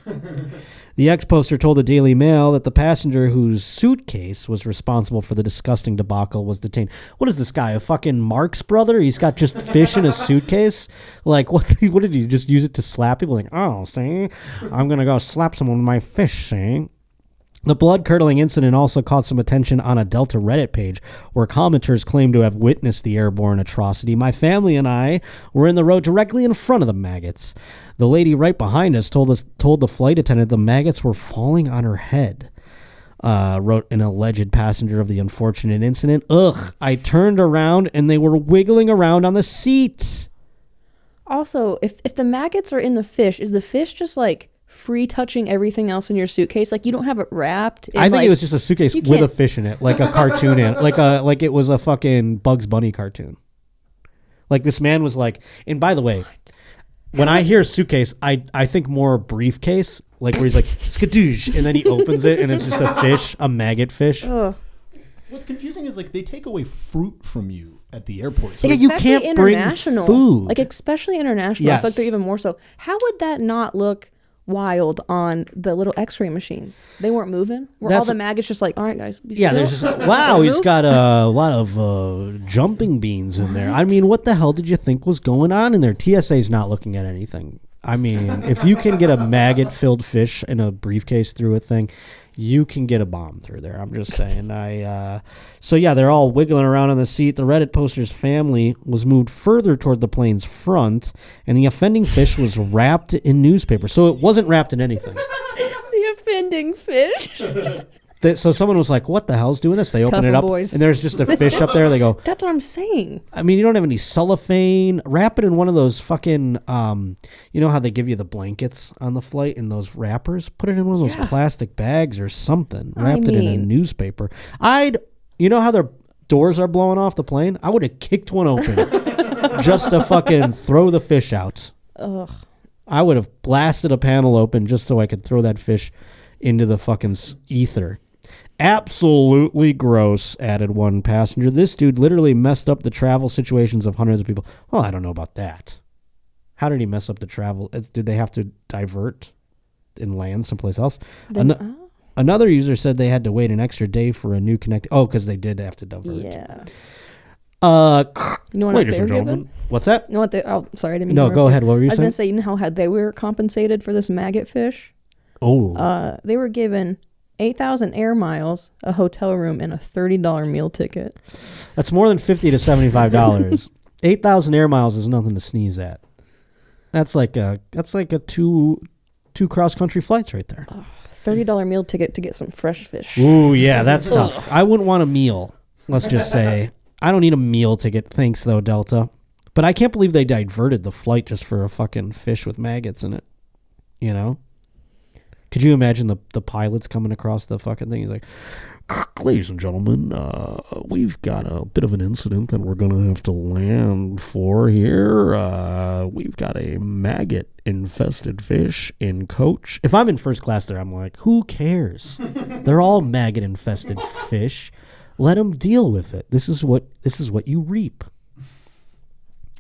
The ex-poster told the Daily Mail that the passenger whose suitcase was responsible for the disgusting debacle was detained. What is this guy, a fucking Marx brother? He's got just fish in a suitcase? Like, what did he just use it to slap people? Like, oh, see? I'm going to go slap someone with my fish, see? The blood-curdling incident also caught some attention on a Delta Reddit page where commenters claim to have witnessed the airborne atrocity. My family and I were in the row directly in front of the maggots. The lady right behind us told the flight attendant the maggots were falling on her head. Wrote an alleged passenger of the unfortunate incident. Ugh, I turned around and they were wiggling around on the seat. Also, if the maggots are in the fish, is the fish just like free touching everything else in your suitcase? Like, you don't have it wrapped? I think it was just a suitcase with a fish in it, like a cartoon, like it was a fucking Bugs Bunny cartoon. Like, this man was like, and by the way, when I hear suitcase, I think more briefcase, like where he's like, skadoosh, and then he opens it and it's just a fish, a maggot fish. Ugh. What's confusing is, like, they take away fruit from you at the airport. So yeah, you can't bring food. Like, especially international. Yes. I feel like they're even more so. How would that not look wild on the little x-ray machines? They weren't moving? Were all the maggots just like, all right, guys, be still? There's just, wow, he's got a lot of jumping beans in there. I mean, what the hell did you think was going on in there? TSA's not looking at anything. I mean, if you can get a maggot-filled fish in a briefcase through a thing, you can get a bomb through there. I'm just saying. So yeah, they're all wiggling around on the seat. The Reddit poster's family was moved further toward the plane's front, and the offending fish was wrapped in newspaper. So it wasn't wrapped in anything. The offending fish. So someone was like, what the hell's doing this? They open it up, boys. and there's just a fish up there. They go, that's what I'm saying. I mean, you don't have any cellophane. Wrap it in one of those fucking, you know how they give you the blankets on the flight in those wrappers? Put it in one of those plastic bags or something. Wrapped it in a newspaper. You know how their doors are blowing off the plane? I would have kicked one open just to fucking throw the fish out. Ugh. I would have blasted a panel open just so I could throw that fish into the fucking ether. Absolutely gross, added one passenger. This dude literally messed up the travel situations of hundreds of people. Well, I don't know about that. How did he mess up the travel? Did they have to divert and land someplace else? Another user said they had to wait an extra day for a new connect. Oh, because they did have to divert. Yeah. You know what ladies and gentlemen. What's that? You know what they? Oh, sorry, I didn't mean No, go ahead. What were you saying? I was going to say, you know how they were compensated for this maggot fish? Oh. They were given 8,000 air miles, a hotel room, and a $30 meal ticket. That's more than $50 to $75. 8,000 air miles is nothing to sneeze at. That's like a two cross country flights right there. $30 meal ticket to get some fresh fish. Ooh, yeah, that's tough. I wouldn't want a meal. Let's just say I don't need a meal ticket. Thanks though, Delta. But I can't believe they diverted the flight just for a fucking fish with maggots in it. You know? Could you imagine the pilots coming across the fucking thing? He's like, ladies and gentlemen, we've got a bit of an incident that we're going to have to land for here. We've got a maggot-infested fish in coach. If I'm in first class there, I'm like, who cares? They're all maggot-infested fish. Let them deal with it. This is what you reap.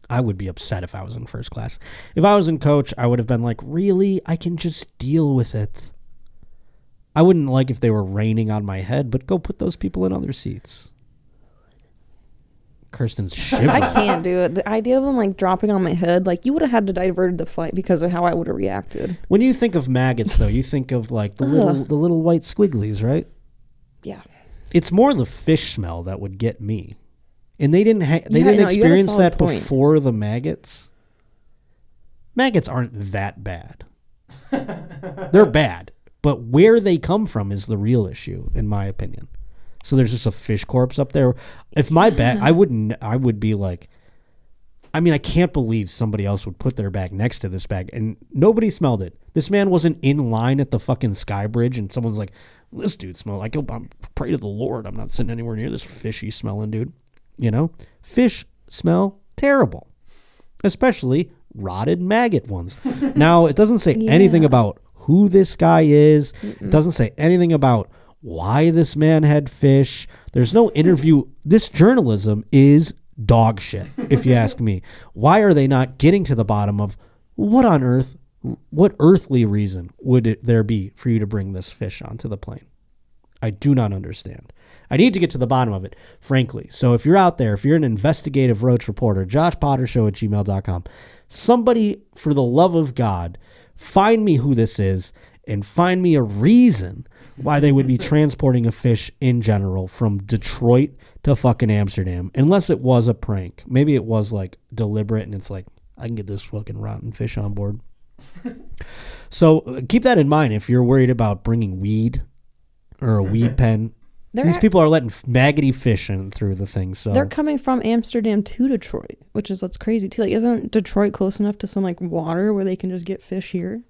I would be upset if I was in first class. If I was in coach, I would have been like, really? I can just deal with it. I wouldn't like if they were raining on my head, but go put those people in other seats. Kirsten's shivering. I can't do it. The idea of them like dropping on my head, like you would have had to divert the fight because of how I would have reacted. When you think of maggots, though, you think of like the little white squigglies, right? Yeah. It's more the fish smell that would get me. And they didn't experience that before the maggots. Maggots aren't that bad. They're bad, but where they come from is the real issue, in my opinion. So there's just a fish corpse up there. If my bag, I would be like, I mean, I can't believe somebody else would put their bag next to this bag, and nobody smelled it. This man wasn't in line at the fucking Sky Bridge, and someone's like, this dude smells like, I'm pray to the Lord, I'm not sitting anywhere near this fishy smelling dude. You know, fish smell terrible, especially rotted maggot ones. Now, it doesn't say anything about who this guy is. It doesn't say anything about why this man had fish. There's no interview. This journalism is dog shit, if you ask me. Why are they not getting to the bottom of what on earth, what earthly reason would there be for you to bring this fish onto the plane? I do not understand. I need to get to the bottom of it, frankly. So if you're out there, if you're an investigative Roach reporter, joshpottershow@gmail.com, somebody, for the love of God, find me who this is and find me a reason why they would be transporting a fish in general from Detroit to fucking Amsterdam, unless it was a prank. Maybe it was like deliberate and it's like, I can get this fucking rotten fish on board. So keep that in mind if you're worried about bringing weed or a weed pen. These people are letting maggoty fish in through the thing. So they're coming from Amsterdam to Detroit, that's crazy too. Like, isn't Detroit close enough to some like water where they can just get fish here?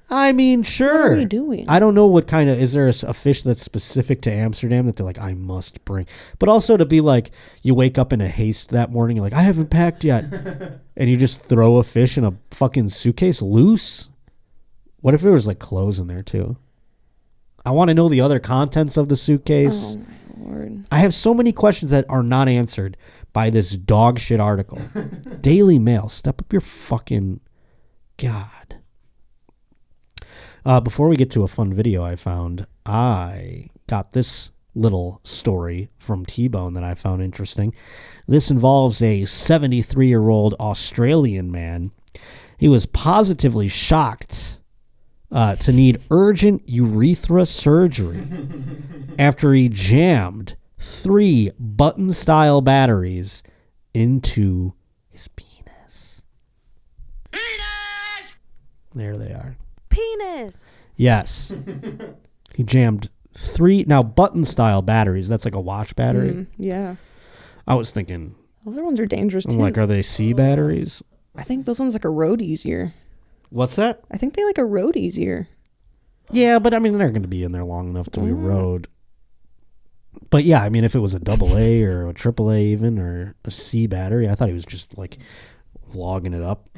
I mean, sure. What are we doing? I don't know what kind of, is there a fish that's specific to Amsterdam that they're like, I must bring? But also to be like, you wake up in a haste that morning, you're like, I haven't packed yet. And you just throw a fish in a fucking suitcase loose? What if there was like clothes in there too? I want to know the other contents of the suitcase. Oh, my Lord. I have so many questions that are not answered by this dog shit article. Daily Mail, step up your fucking God. Before we get to a fun video I found, I got this little story from T-Bone that I found interesting. This involves a 73-year-old Australian man. He was positively shocked to need urgent urethra surgery after he jammed 3 button-style batteries into his penis. Penis! There they are. Penis! Yes. He jammed 3, now button-style batteries. That's like a watch battery. Yeah. I was thinking. Those ones are dangerous, too. I'm like, are they C batteries? I think those ones like erode easier. What's that? I think they like erode easier. Yeah, but I mean, they're going to be in there long enough to erode. But yeah, I mean, if it was a AA or a AAA even, or a C battery, I thought he was just like logging it up.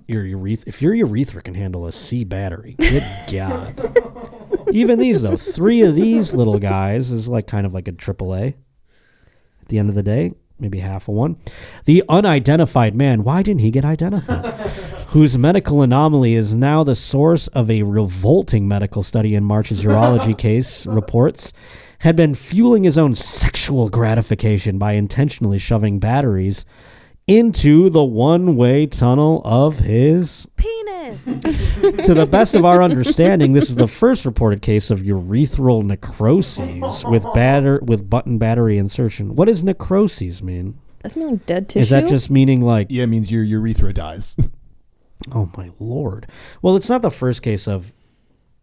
If your urethra can handle a C battery, good God. Even these though, 3 of these little guys is like kind of like a AAA. At the end of the day, maybe half of one. The unidentified man, why didn't he get identified? Whose medical anomaly is now the source of a revolting medical study in March's urology case reports, had been fueling his own sexual gratification by intentionally shoving batteries into the one-way tunnel of his penis. To the best of our understanding, this is the first reported case of urethral necrosis with button battery insertion. What does necrosis mean? Does it mean like dead tissue? Is that just meaning like... Yeah, it means your urethra dies. Oh, my Lord. Well, it's not the first case of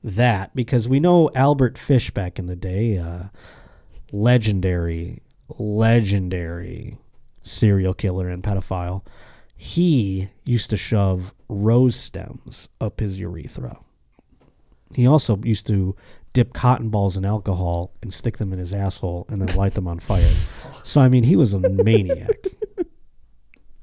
that, because we know Albert Fish back in the day, legendary serial killer and pedophile. He used to shove rose stems up his urethra. He also used to dip cotton balls in alcohol and stick them in his asshole and then light them on fire. So, I mean, he was a maniac.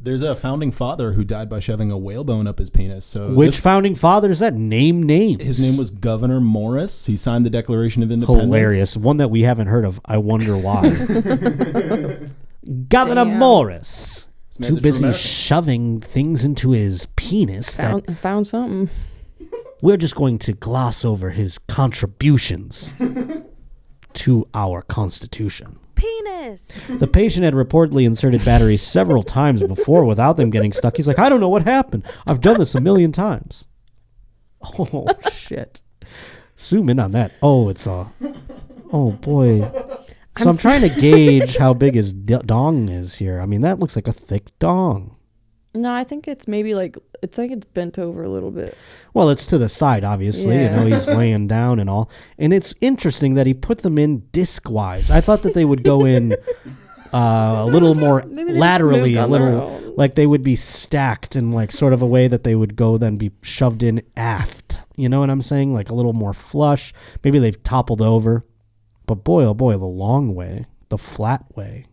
There's a founding father who died by shoving a whalebone up his penis. So Which founding father is that? Name names. His name was Governor Morris. He signed the Declaration of Independence. Hilarious. One that we haven't heard of. I wonder why. Governor Morris. man's Too a true busy American. shoving things into his penis that Found something. we're just going to gloss over his contributions to our Constitution. Penis. The patient had reportedly inserted batteries several times before without them getting stuck. He's like, I don't know what happened. I've done this a million times. Oh, shit. Zoom in on that. Oh, it's a... Oh, boy. So I'm trying to gauge how big his dong is here. I mean, that looks like a thick dong. No, I think it's maybe like it's bent over a little bit. Well, it's to the side, obviously. Yeah. You know, he's laying down and all. And it's interesting that he put them in disc-wise. I thought that they would go in a little more Maybe they laterally, just a moved on their little own. like they would be stacked in like sort of a way that they would go then be shoved in aft. You know what I'm saying? Like a little more flush. Maybe they've toppled over. But boy, oh boy, the long way, the flat way,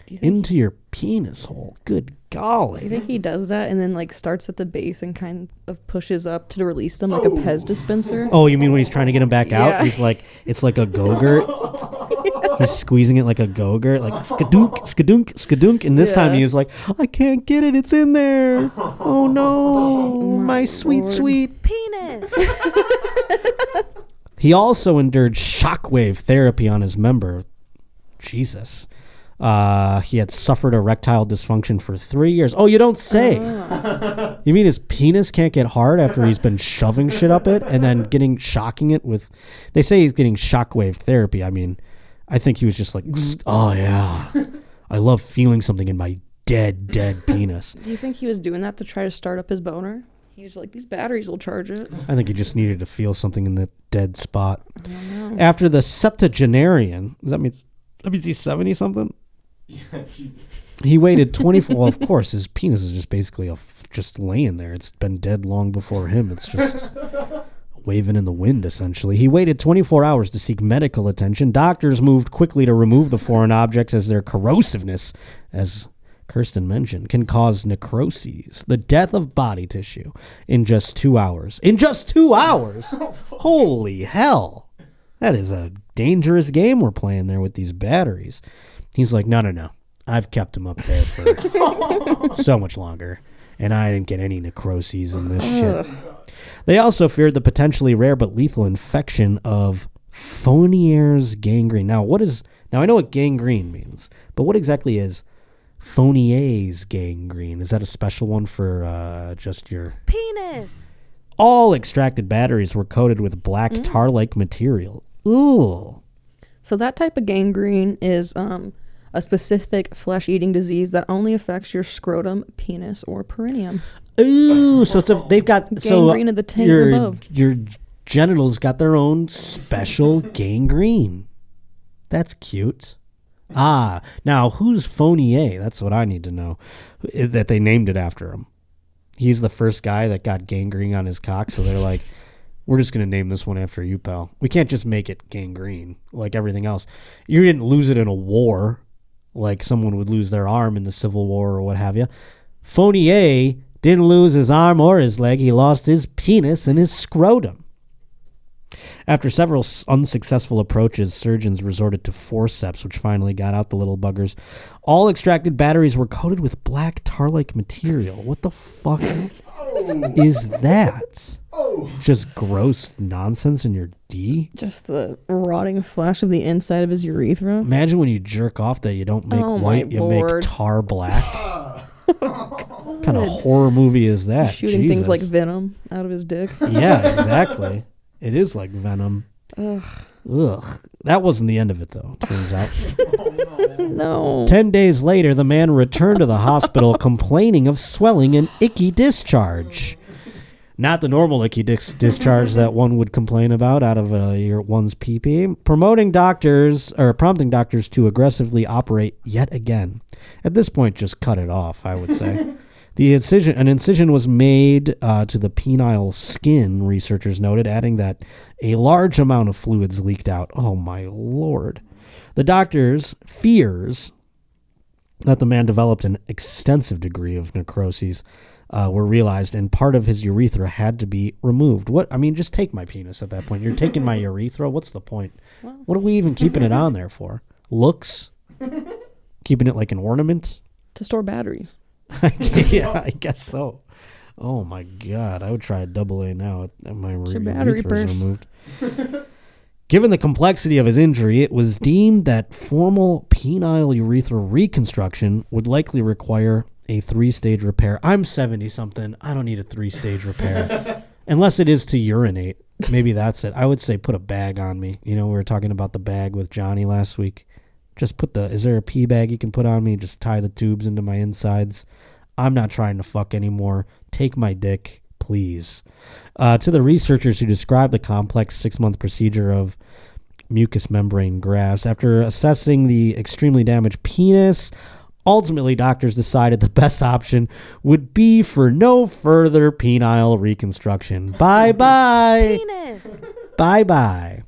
into your penis hole. Good golly. I think he does that and then like starts at the base and kind of pushes up to release them like a Pez dispenser. Oh, you mean when he's trying to get him back out? Yeah. He's like, it's like a go-gurt. He's squeezing it like a go-gurt, like skadunk, skadunk, skadunk. And this time Yeah. he was like, I can't get it. It's in there. Oh, no. My sweet, Lord. sweet. Penis. He also endured shockwave therapy on his member. Jesus. He had suffered erectile dysfunction for 3 years. Oh, you don't say. You mean his penis can't get hard after he's been shoving shit up it and then shocking it with... They say he's getting shockwave therapy. I mean, I think he was just like, oh, yeah. I love feeling something in my dead penis. Do you think he was doing that to try to start up his boner? He's like, these batteries will charge it. I think he just needed to feel something in the dead spot. I don't know. After the septuagenarian, does that means he's 70-something? Yeah, Jesus. He waited 24. Well, of course, his penis is just basically just laying there. It's been dead long before him. It's just waving in the wind, essentially. He waited 24 hours to seek medical attention. Doctors moved quickly to remove the foreign objects as their corrosiveness, as Kirsten mentioned, can cause necroses, the death of body tissue, in just 2 hours. In just 2 hours? Holy hell. That is a dangerous game we're playing there with these batteries. He's like, no. I've kept him up there for so much longer, and I didn't get any necroses in this shit. They also feared the potentially rare but lethal infection of Fournier's gangrene. Now, I know what gangrene means, but what exactly is Fournier's gangrene? Is that a special one for just your... Penis. All extracted batteries were coated with black tar-like material. Ooh. So that type of gangrene is a specific flesh-eating disease that only affects your scrotum, penis, or perineum. Ooh, so they've got Gangrene of the tank above. Your genitals got their own special gangrene. That's cute. Ah, now who's Fournier? That's what I need to know. That they named it after him. He's the first guy that got gangrene on his cock, so they're like, we're just going to name this one after you, pal. We can't just make it gangrene like everything else. You didn't lose it in a war like someone would lose their arm in the Civil War or what have you. Fournier didn't lose his arm or his leg. He lost his penis and his scrotum. After several unsuccessful approaches, surgeons resorted to forceps, which finally got out the little buggers. All extracted batteries were coated with black tar-like material. What the fuck is that? Just gross nonsense in your D? Just the rotting flesh of the inside of his urethra. Imagine when you jerk off that you don't make Oh, my white, you make Lord. tar black. What kind of horror movie is that? Shooting Jesus. things like venom out of his dick. Yeah, exactly. It is like venom. Ugh. That wasn't the end of it, though, turns out. No. 10 days later, the man returned to the hospital complaining of swelling and icky discharge. Not the normal icky discharge that one would complain about out of one's pee-pee. Prompting doctors to aggressively operate yet again. At this point, just cut it off, I would say. An incision was made to the penile skin, researchers noted, adding that a large amount of fluids leaked out. Oh, my Lord. The doctor's fears that the man developed an extensive degree of necrosis were realized, and part of his urethra had to be removed. What? I mean, just take my penis at that point. You're taking my urethra? What's the point? What are we even keeping it on there for? Looks? Keeping it like an ornament? To store batteries. Yeah, I guess so. Oh my God, I would try a AA now. My urethra is removed. Given the complexity of his injury, it was deemed that formal penile urethra reconstruction would likely require a 3-stage repair. I'm 70-something. I don't need a 3-stage repair. Unless it is to urinate. Maybe that's it. I would say put a bag on me. You know, we were talking about the bag with Johnny last week. Just is there a pee bag you can put on me? Just tie the tubes into my insides. I'm not trying to fuck anymore. Take my dick, please. To the researchers who described the complex 6-month procedure of mucous membrane grafts, after assessing the extremely damaged penis, ultimately doctors decided the best option would be for no further penile reconstruction. Bye-bye. Penis. Bye-bye.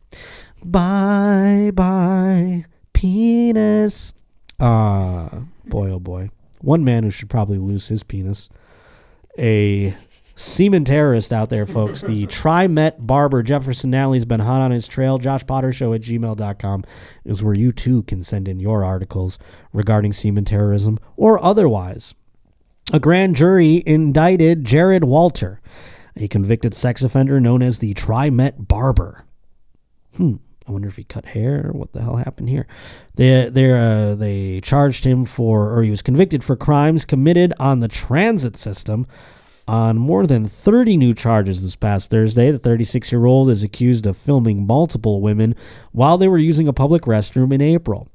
Bye-bye. Penis. Boy, oh boy. One man who should probably lose his penis. A semen terrorist out there, folks. The Tri-Met barber Jefferson Nally's been hot on his trail. JoshPotterShow@gmail.com is where you too can send in your articles regarding semen terrorism or otherwise. A grand jury indicted Jared Walter, a convicted sex offender known as the Tri-Met barber. I wonder if he cut hair or what the hell happened here. They charged him he was convicted for crimes committed on the transit system on more than 30 new charges this past Thursday. The 36-year-old is accused of filming multiple women while they were using a public restroom in April.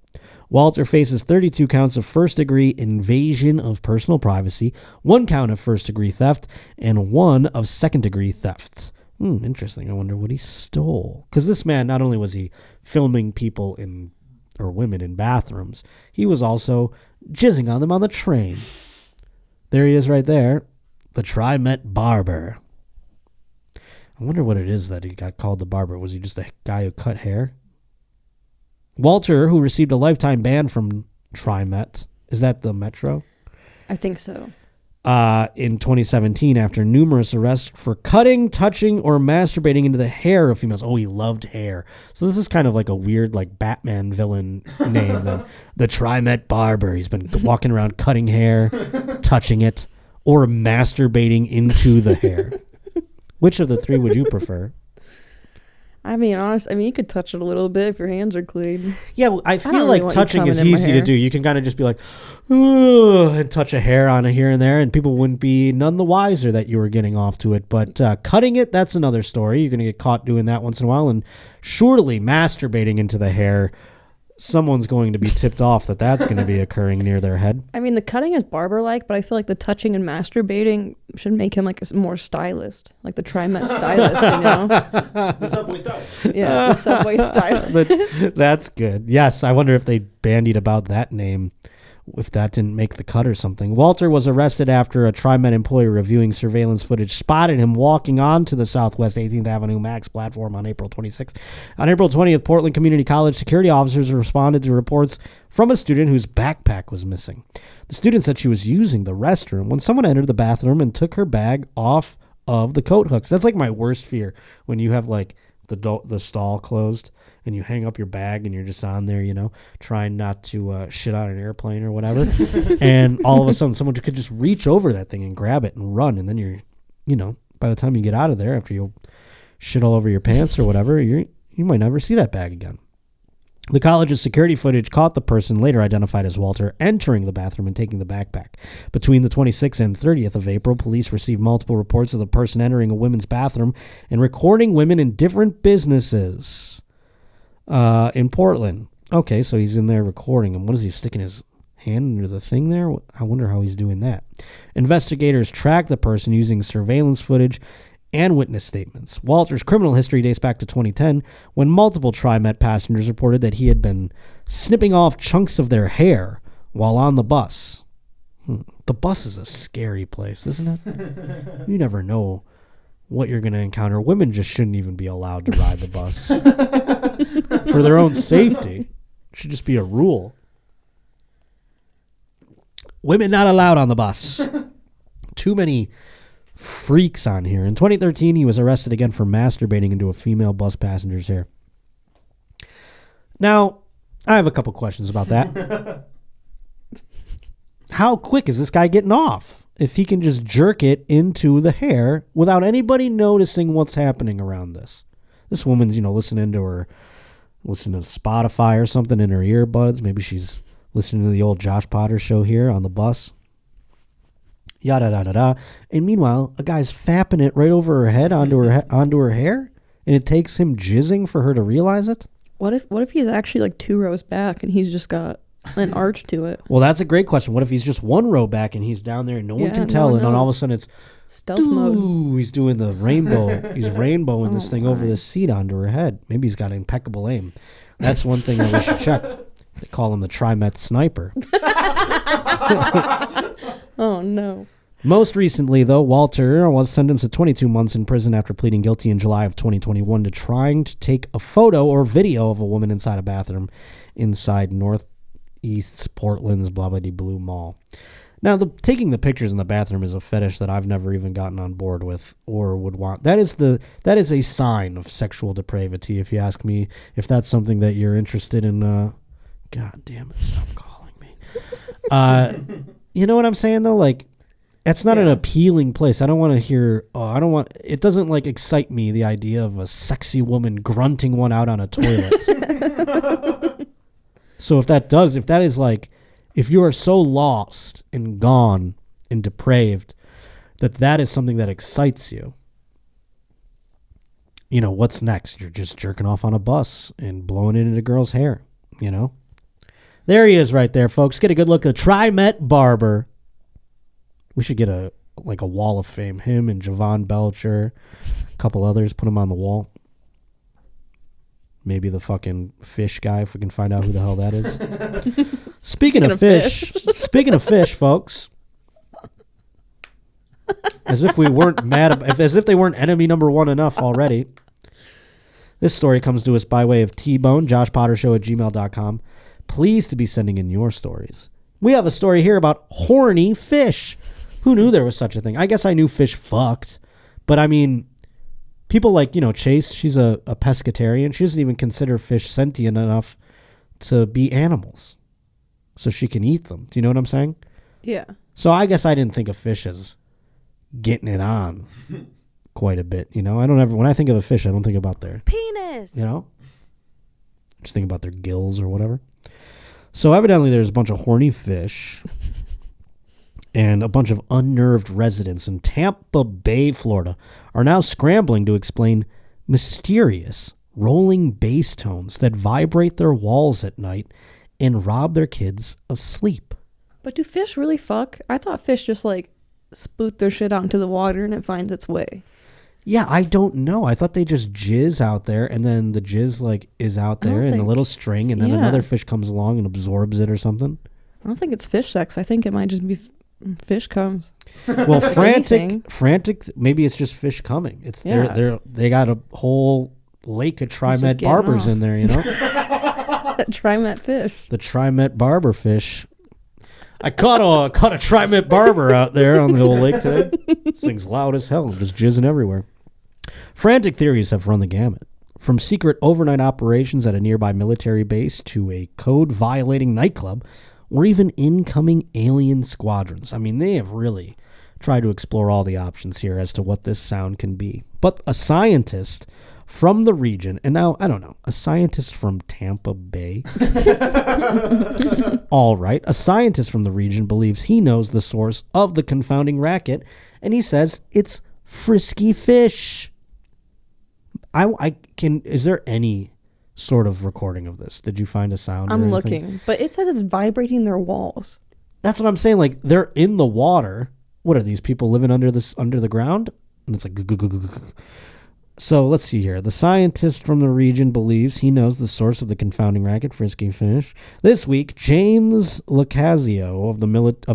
Walter faces 32 counts of first-degree invasion of personal privacy, 1 count of first-degree theft, and 1 of second-degree thefts. Interesting. I wonder what he stole. Because this man, not only was he filming people or women in bathrooms, he was also jizzing on them on the train. There he is right there. The Tri-Met barber. I wonder what it is that he got called the barber. Was he just a guy who cut hair? Walter, who received a lifetime ban from Tri-Met. Is that the Metro? I think so. In 2017, after numerous arrests for cutting, touching, or masturbating into the hair of females. Oh, he loved hair. So this is kind of like a weird, like, Batman villain name. The Tri-Met barber. He's been walking around cutting hair, touching it, or masturbating into the hair. Which of the 3 would you prefer? I mean, honestly, you could touch it a little bit if your hands are clean. Yeah, well, I feel don't like really want you touching is coming in my easy to hair. do. You can kind of just be like, ooh, and touch a hair on it here and there, and people wouldn't be none the wiser that you were getting off to it. But cutting it, that's another story. You're going to get caught doing that once in a while, and surely masturbating into the hair, someone's going to be tipped off that that's going to be occurring near their head. I mean, the cutting is barber-like, but I feel like the touching and masturbating should make him like a more stylist, like the Tri-Met stylist, you know? The Subway stylist. Yeah, the Subway stylist. That's good. Yes, I wonder if they bandied about that name, if that didn't make the cut or something. Walter was arrested after a Tri-Met employee reviewing surveillance footage spotted him walking onto the Southwest 18th Avenue Max platform on April 26th. On April 20th, Portland Community College security officers responded to reports from a student whose backpack was missing. The student said she was using the restroom when someone entered the bathroom and took her bag off of the coat hooks. That's like my worst fear, when you have like the stall closed and you hang up your bag and you're just on there, you know, trying not to shit on an airplane or whatever. And all of a sudden someone could just reach over that thing and grab it and run. And then you're, you know, by the time you get out of there after you shit all over your pants or whatever, you might never see that bag again. The college's security footage caught the person, later identified as Walter, entering the bathroom and taking the backpack. Between the 26th and 30th of April, police received multiple reports of the person entering a women's bathroom and recording women in different businesses in Portland. Okay, so he's in there recording. And what is he, sticking his hand under the thing there? I wonder how he's doing that. Investigators tracked the person using surveillance footage and witness statements. Walter's criminal history dates back to 2010, when multiple Tri-Met passengers reported that he had been snipping off chunks of their hair while on the bus. The bus is a scary place, isn't it? You never know what you're going to encounter. Women just shouldn't even be allowed to ride the bus. For their own safety. It should just be a rule. Women not allowed on the bus. Too many freaks on here. In 2013, he was arrested again for masturbating into a female bus passenger's hair. Now, I have a couple questions about that. How quick is this guy getting off? If he can just jerk it into the hair without anybody noticing what's happening around this. This woman's, listening to Spotify or something in her earbuds. Maybe she's listening to the old Josh Potter show here on the bus. Yada da da da. And meanwhile, a guy's fapping it right over her head onto her hair, and it takes him jizzing for her to realize it. What if he's actually like 2 rows back and he's just got an arch to it? Well, that's a great question. What if he's just 1 row back and he's down there and no one can tell, and then all of a sudden it's stealth mode. He's doing the rainbow. He's rainbowing this thing over this seat onto her head. Maybe he's got impeccable aim. That's one thing that we should check. They call him the Trimet Sniper. Oh no. Most recently, though, Walter was sentenced to 22 months in prison after pleading guilty in July of 2021 to trying to take a photo or video of a woman inside a bathroom inside Northeast Portland's blah blah blue mall. Now, taking the pictures in the bathroom is a fetish that I've never even gotten on board with or would want. That is a sign of sexual depravity, if you ask me. If that's something that you're interested in, God damn it, stop calling me. You know what I'm saying though? Like, it's not an appealing place. I don't want to hear. It doesn't like excite me, the idea of a sexy woman grunting one out on a toilet. So if that is like, if you are so lost and gone and depraved that is something that excites you, what's next? You're just jerking off on a bus and blowing it into a girl's hair. There he is right there, folks. Get a good look at Trimet Barber. We should get a wall of fame. Him and Javon Belcher, a couple others, put them on the wall. Maybe the fucking fish guy, if we can find out who the hell that is. Speaking of fish, folks. As if we weren't as if they weren't enemy number one enough already. This story comes to us by way of T-Bone, joshpottershow@gmail.com. Pleased to be sending in your stories. We have a story here about horny fish. Who knew there was such a thing? I guess I knew fish fucked, but I mean, people like, Chase, she's a pescatarian. She doesn't even consider fish sentient enough to be animals, so she can eat them. Do you know what I'm saying? Yeah. So I guess I didn't think of fish as getting it on quite a bit. When I think of a fish, I don't think about their penis. Just think about their gills or whatever. So evidently there's a bunch of horny fish and a bunch of unnerved residents in Tampa Bay, Florida, are now scrambling to explain mysterious rolling bass tones that vibrate their walls at night and rob their kids of sleep. But do fish really fuck? I thought fish just like spoot their shit out into the water and it finds its way. Yeah, I don't know. I thought they just jizz out there, and then the jizz is out there in a little string, and then another fish comes along and absorbs it or something. I don't think it's fish sex. I think it might just be fish comes. Well, frantic. Maybe it's just fish coming. It's they got a whole lake of Trimet Barbers in there. Trimet fish. The Trimet Barber fish. I caught a Trimet Barber out there on the old lake today. This thing's loud as hell, just jizzing everywhere. Frantic theories have run the gamut, from secret overnight operations at a nearby military base to a code-violating nightclub, or even incoming alien squadrons. I mean, they have really tried to explore all the options here as to what this sound can be. But a scientist from the region, and now, I don't know, a scientist from Tampa Bay? All right, a scientist from the region believes he knows the source of the confounding racket, and he says it's Frisky Fish. Is there any sort of recording of this? Did you find a sound? I'm looking, but it says it's vibrating their walls. That's what I'm saying. Like, they're in the water. What are these people living under the ground? And it's like, so let's see here. The scientist from the region believes he knows the source of the confounding racket, Frisky Fish. This week, James Locasio of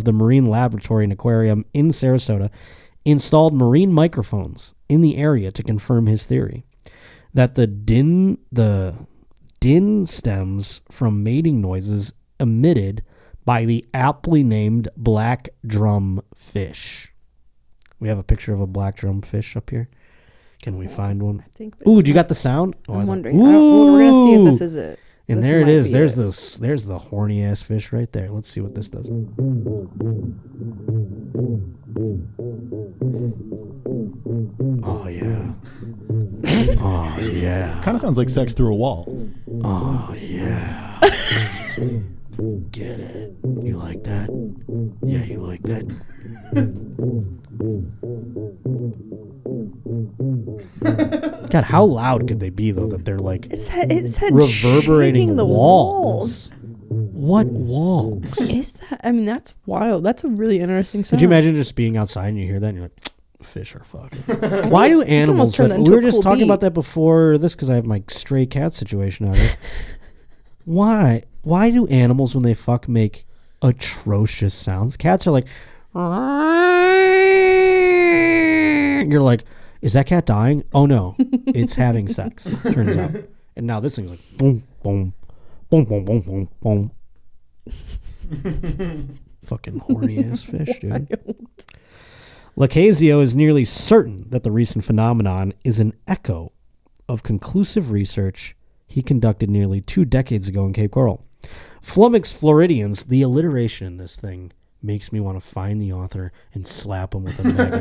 the Marine Laboratory and Aquarium in Sarasota installed marine microphones in the area to confirm his theory that the din stems from mating noises emitted by the aptly named black drum fish. We have a picture of a black drum fish up here. Can we find one? I think. Ooh, do you got the sound? I'm wondering. We're gonna see if this is it. And This there it might is. be There's the horny ass fish right there. Let's see what this does. Oh yeah. Oh yeah. Kind of sounds like sex through a wall. Oh yeah. Get it. You like that? Yeah, you like that. God, how loud could they be though that they're like It's reverberating shaking the walls? What walls? Is that? I mean, that's wild. That's a really interesting sound. Could you imagine just being outside and you hear that and you're like, fish are fucking. Why do animals? turn that into We were a just cool talking beat. about that before this because I have my stray cat situation out here. Why? Why do animals when they fuck make atrocious sounds? Cats are like, you're like, is that cat dying? Oh no, it's having sex. Turns out, and now this thing's like boom, boom, boom, boom, boom, boom, boom. Fucking horny ass fish, dude. Lacasio is nearly certain that the recent phenomenon is an echo of conclusive research he conducted nearly 2 decades ago in Cape Coral. Flummoxed Floridians, the alliteration in this thing makes me want to find the author and slap him with a maggot.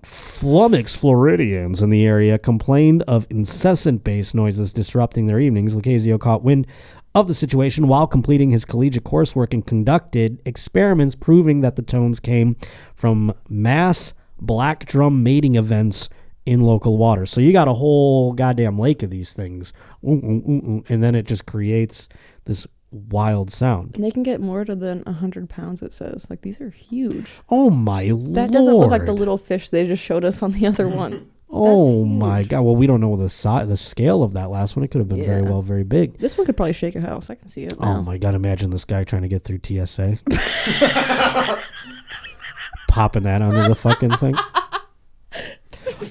Flummoxed Floridians in the area complained of incessant bass noises disrupting their evenings. Lacasio caught wind of the situation while completing his collegiate coursework and conducted experiments proving that the tones came from mass black drum mating events in local water. So you got a whole goddamn lake of these things, and then it just creates this wild sound. And they can get more than 100 pounds, it says. Like, these are huge. Oh my lord. That doesn't look like the little fish they just showed us on the other one. Oh my god. Well, we don't know the scale of that last one. It could have been very big. This one could probably shake a house. I can see it now. Oh my god, imagine this guy trying to get through TSA. Popping that under the fucking thing.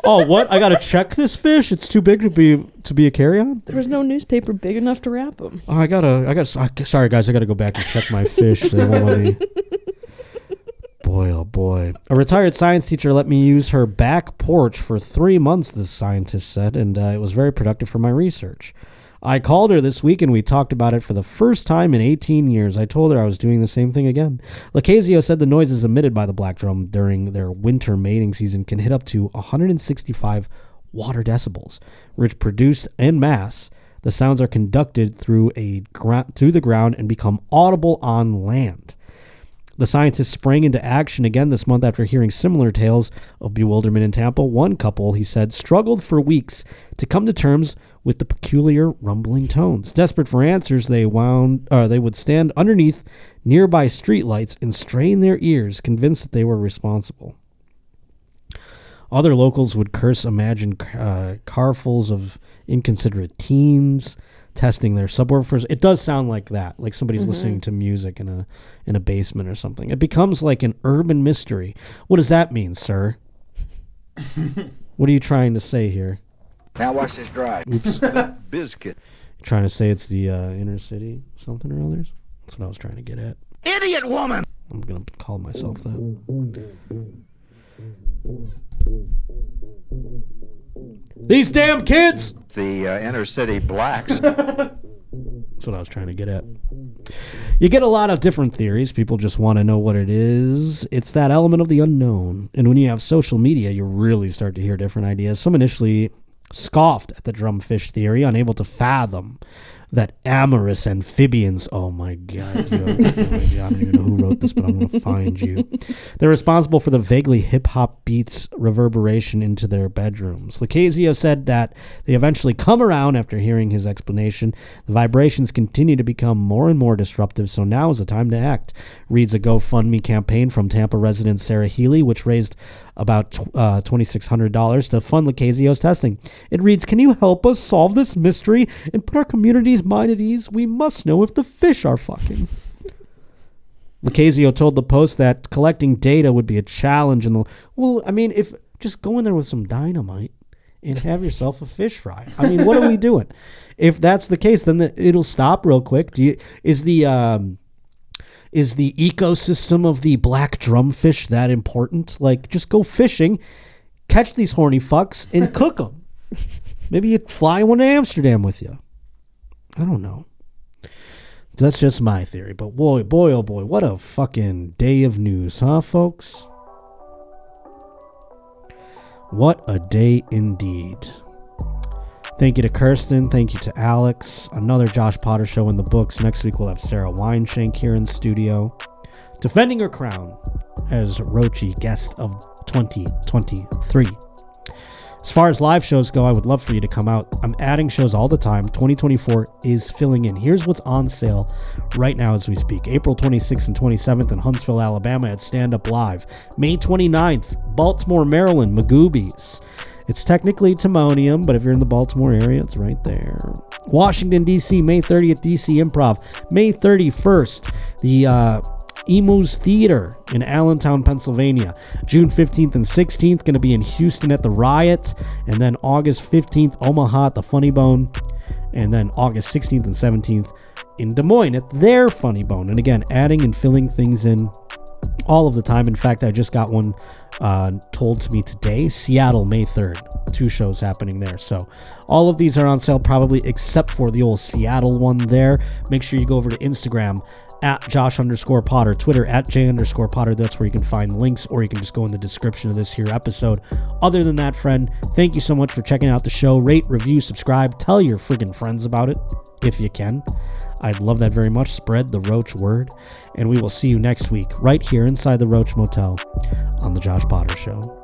Oh, what? I gotta check this fish? It's too big to be a carry-on? There was no newspaper big enough to wrap them. Oh, sorry guys, I gotta go back and check my fish. They won't let me. Boy, oh boy. A retired science teacher let me use her back porch for 3 months, this scientist said, and it was very productive for my research. I called her this week and we talked about it for the first time in 18 years. I told her I was doing the same thing again. Lacasio said the noises emitted by the black drum during their winter mating season can hit up to 165 water decibels, which produced en masse. The sounds are conducted through the ground and become audible on land. The scientists sprang into action again this month after hearing similar tales of bewilderment in Tampa. One couple, he said, struggled for weeks to come to terms with the peculiar rumbling tones. Desperate for answers, they would stand underneath nearby streetlights and strain their ears, convinced that they were responsible. Other locals would curse imagined carfuls of inconsiderate teens testing their subwoofers. It does sound like that, like somebody's listening to music in a basement or something. It becomes like an urban mystery. What does that mean, sir? What are you trying to say here? Now watch this drive. Oops. Biscuit. Trying to say it's the inner city something or others? That's what I was trying to get at. Idiot woman! I'm going to call myself that. These damn kids! The inner city blacks. That's what I was trying to get at. You get a lot of different theories. People just want to know what it is. It's that element of the unknown. And when you have social media, you really start to hear different ideas. Some initially scoffed at the drumfish theory, unable to fathom that amorous amphibians, oh my God, I don't even know who wrote this, but I'm going to find you. They're responsible for the vaguely hip-hop beats reverberation into their bedrooms. Lacasio said that they eventually come around after hearing his explanation. The vibrations continue to become more and more disruptive, so now is the time to act. Reads a GoFundMe campaign from Tampa resident Sarah Healy, which raised about $2,600 to fund Lacasio's testing. It reads, "Can you help us solve this mystery and put our community's mind at ease? We must know if the fish are fucking." Lacasio told the Post that collecting data would be a challenge. Well, I mean, if just go in there with some dynamite and have yourself a fish fry. I mean, what are we doing? If that's the case, then it'll stop real quick. Is the ecosystem of the black drumfish that important? Like, just go fishing, catch these horny fucks, and cook them. Maybe you fly one to Amsterdam with you. I don't know. That's just my theory. But boy, oh boy, what a fucking day of news, huh, folks? What a day indeed. Thank you to Kirsten. Thank you to Alex. Another Josh Potter show in the books. Next week we'll have Sarah Weinshank here in studio, defending her crown as Roachy guest of 2023. As far as live shows go, I would love for you to come out. I'm adding shows all the time. 2024 is filling in. Here's what's on sale right now as we speak. April 26th and 27th in Huntsville, Alabama at Stand Up Live. May 29th, Baltimore, Maryland, Magooby's. It's technically Timonium, but if you're in the Baltimore area, it's right there. Washington, D.C., May 30th, D.C. Improv. May 31st, the Emmaus Theater in Allentown, Pennsylvania. June 15th and 16th, going to be in Houston at the Riot. And then August 15th, Omaha at the Funnybone. And then August 16th and 17th in Des Moines at their Funnybone. And again, adding and filling things in all of the time. In fact, I just got one told to me today. Seattle, May 3rd. 2 shows happening there. So all of these are on sale probably except for the old Seattle one there. Make sure you go over to Instagram at Josh_Potter, Twitter at J_Potter. That's where you can find links, or you can just go in the description of this here episode. Other than that, friend, thank you so much for checking out the show. Rate, review, subscribe, tell your friggin' friends about it if you can. I'd love that very much. Spread the Roach word, and we will see you next week right here inside the Roach Motel on the Josh Potter Show.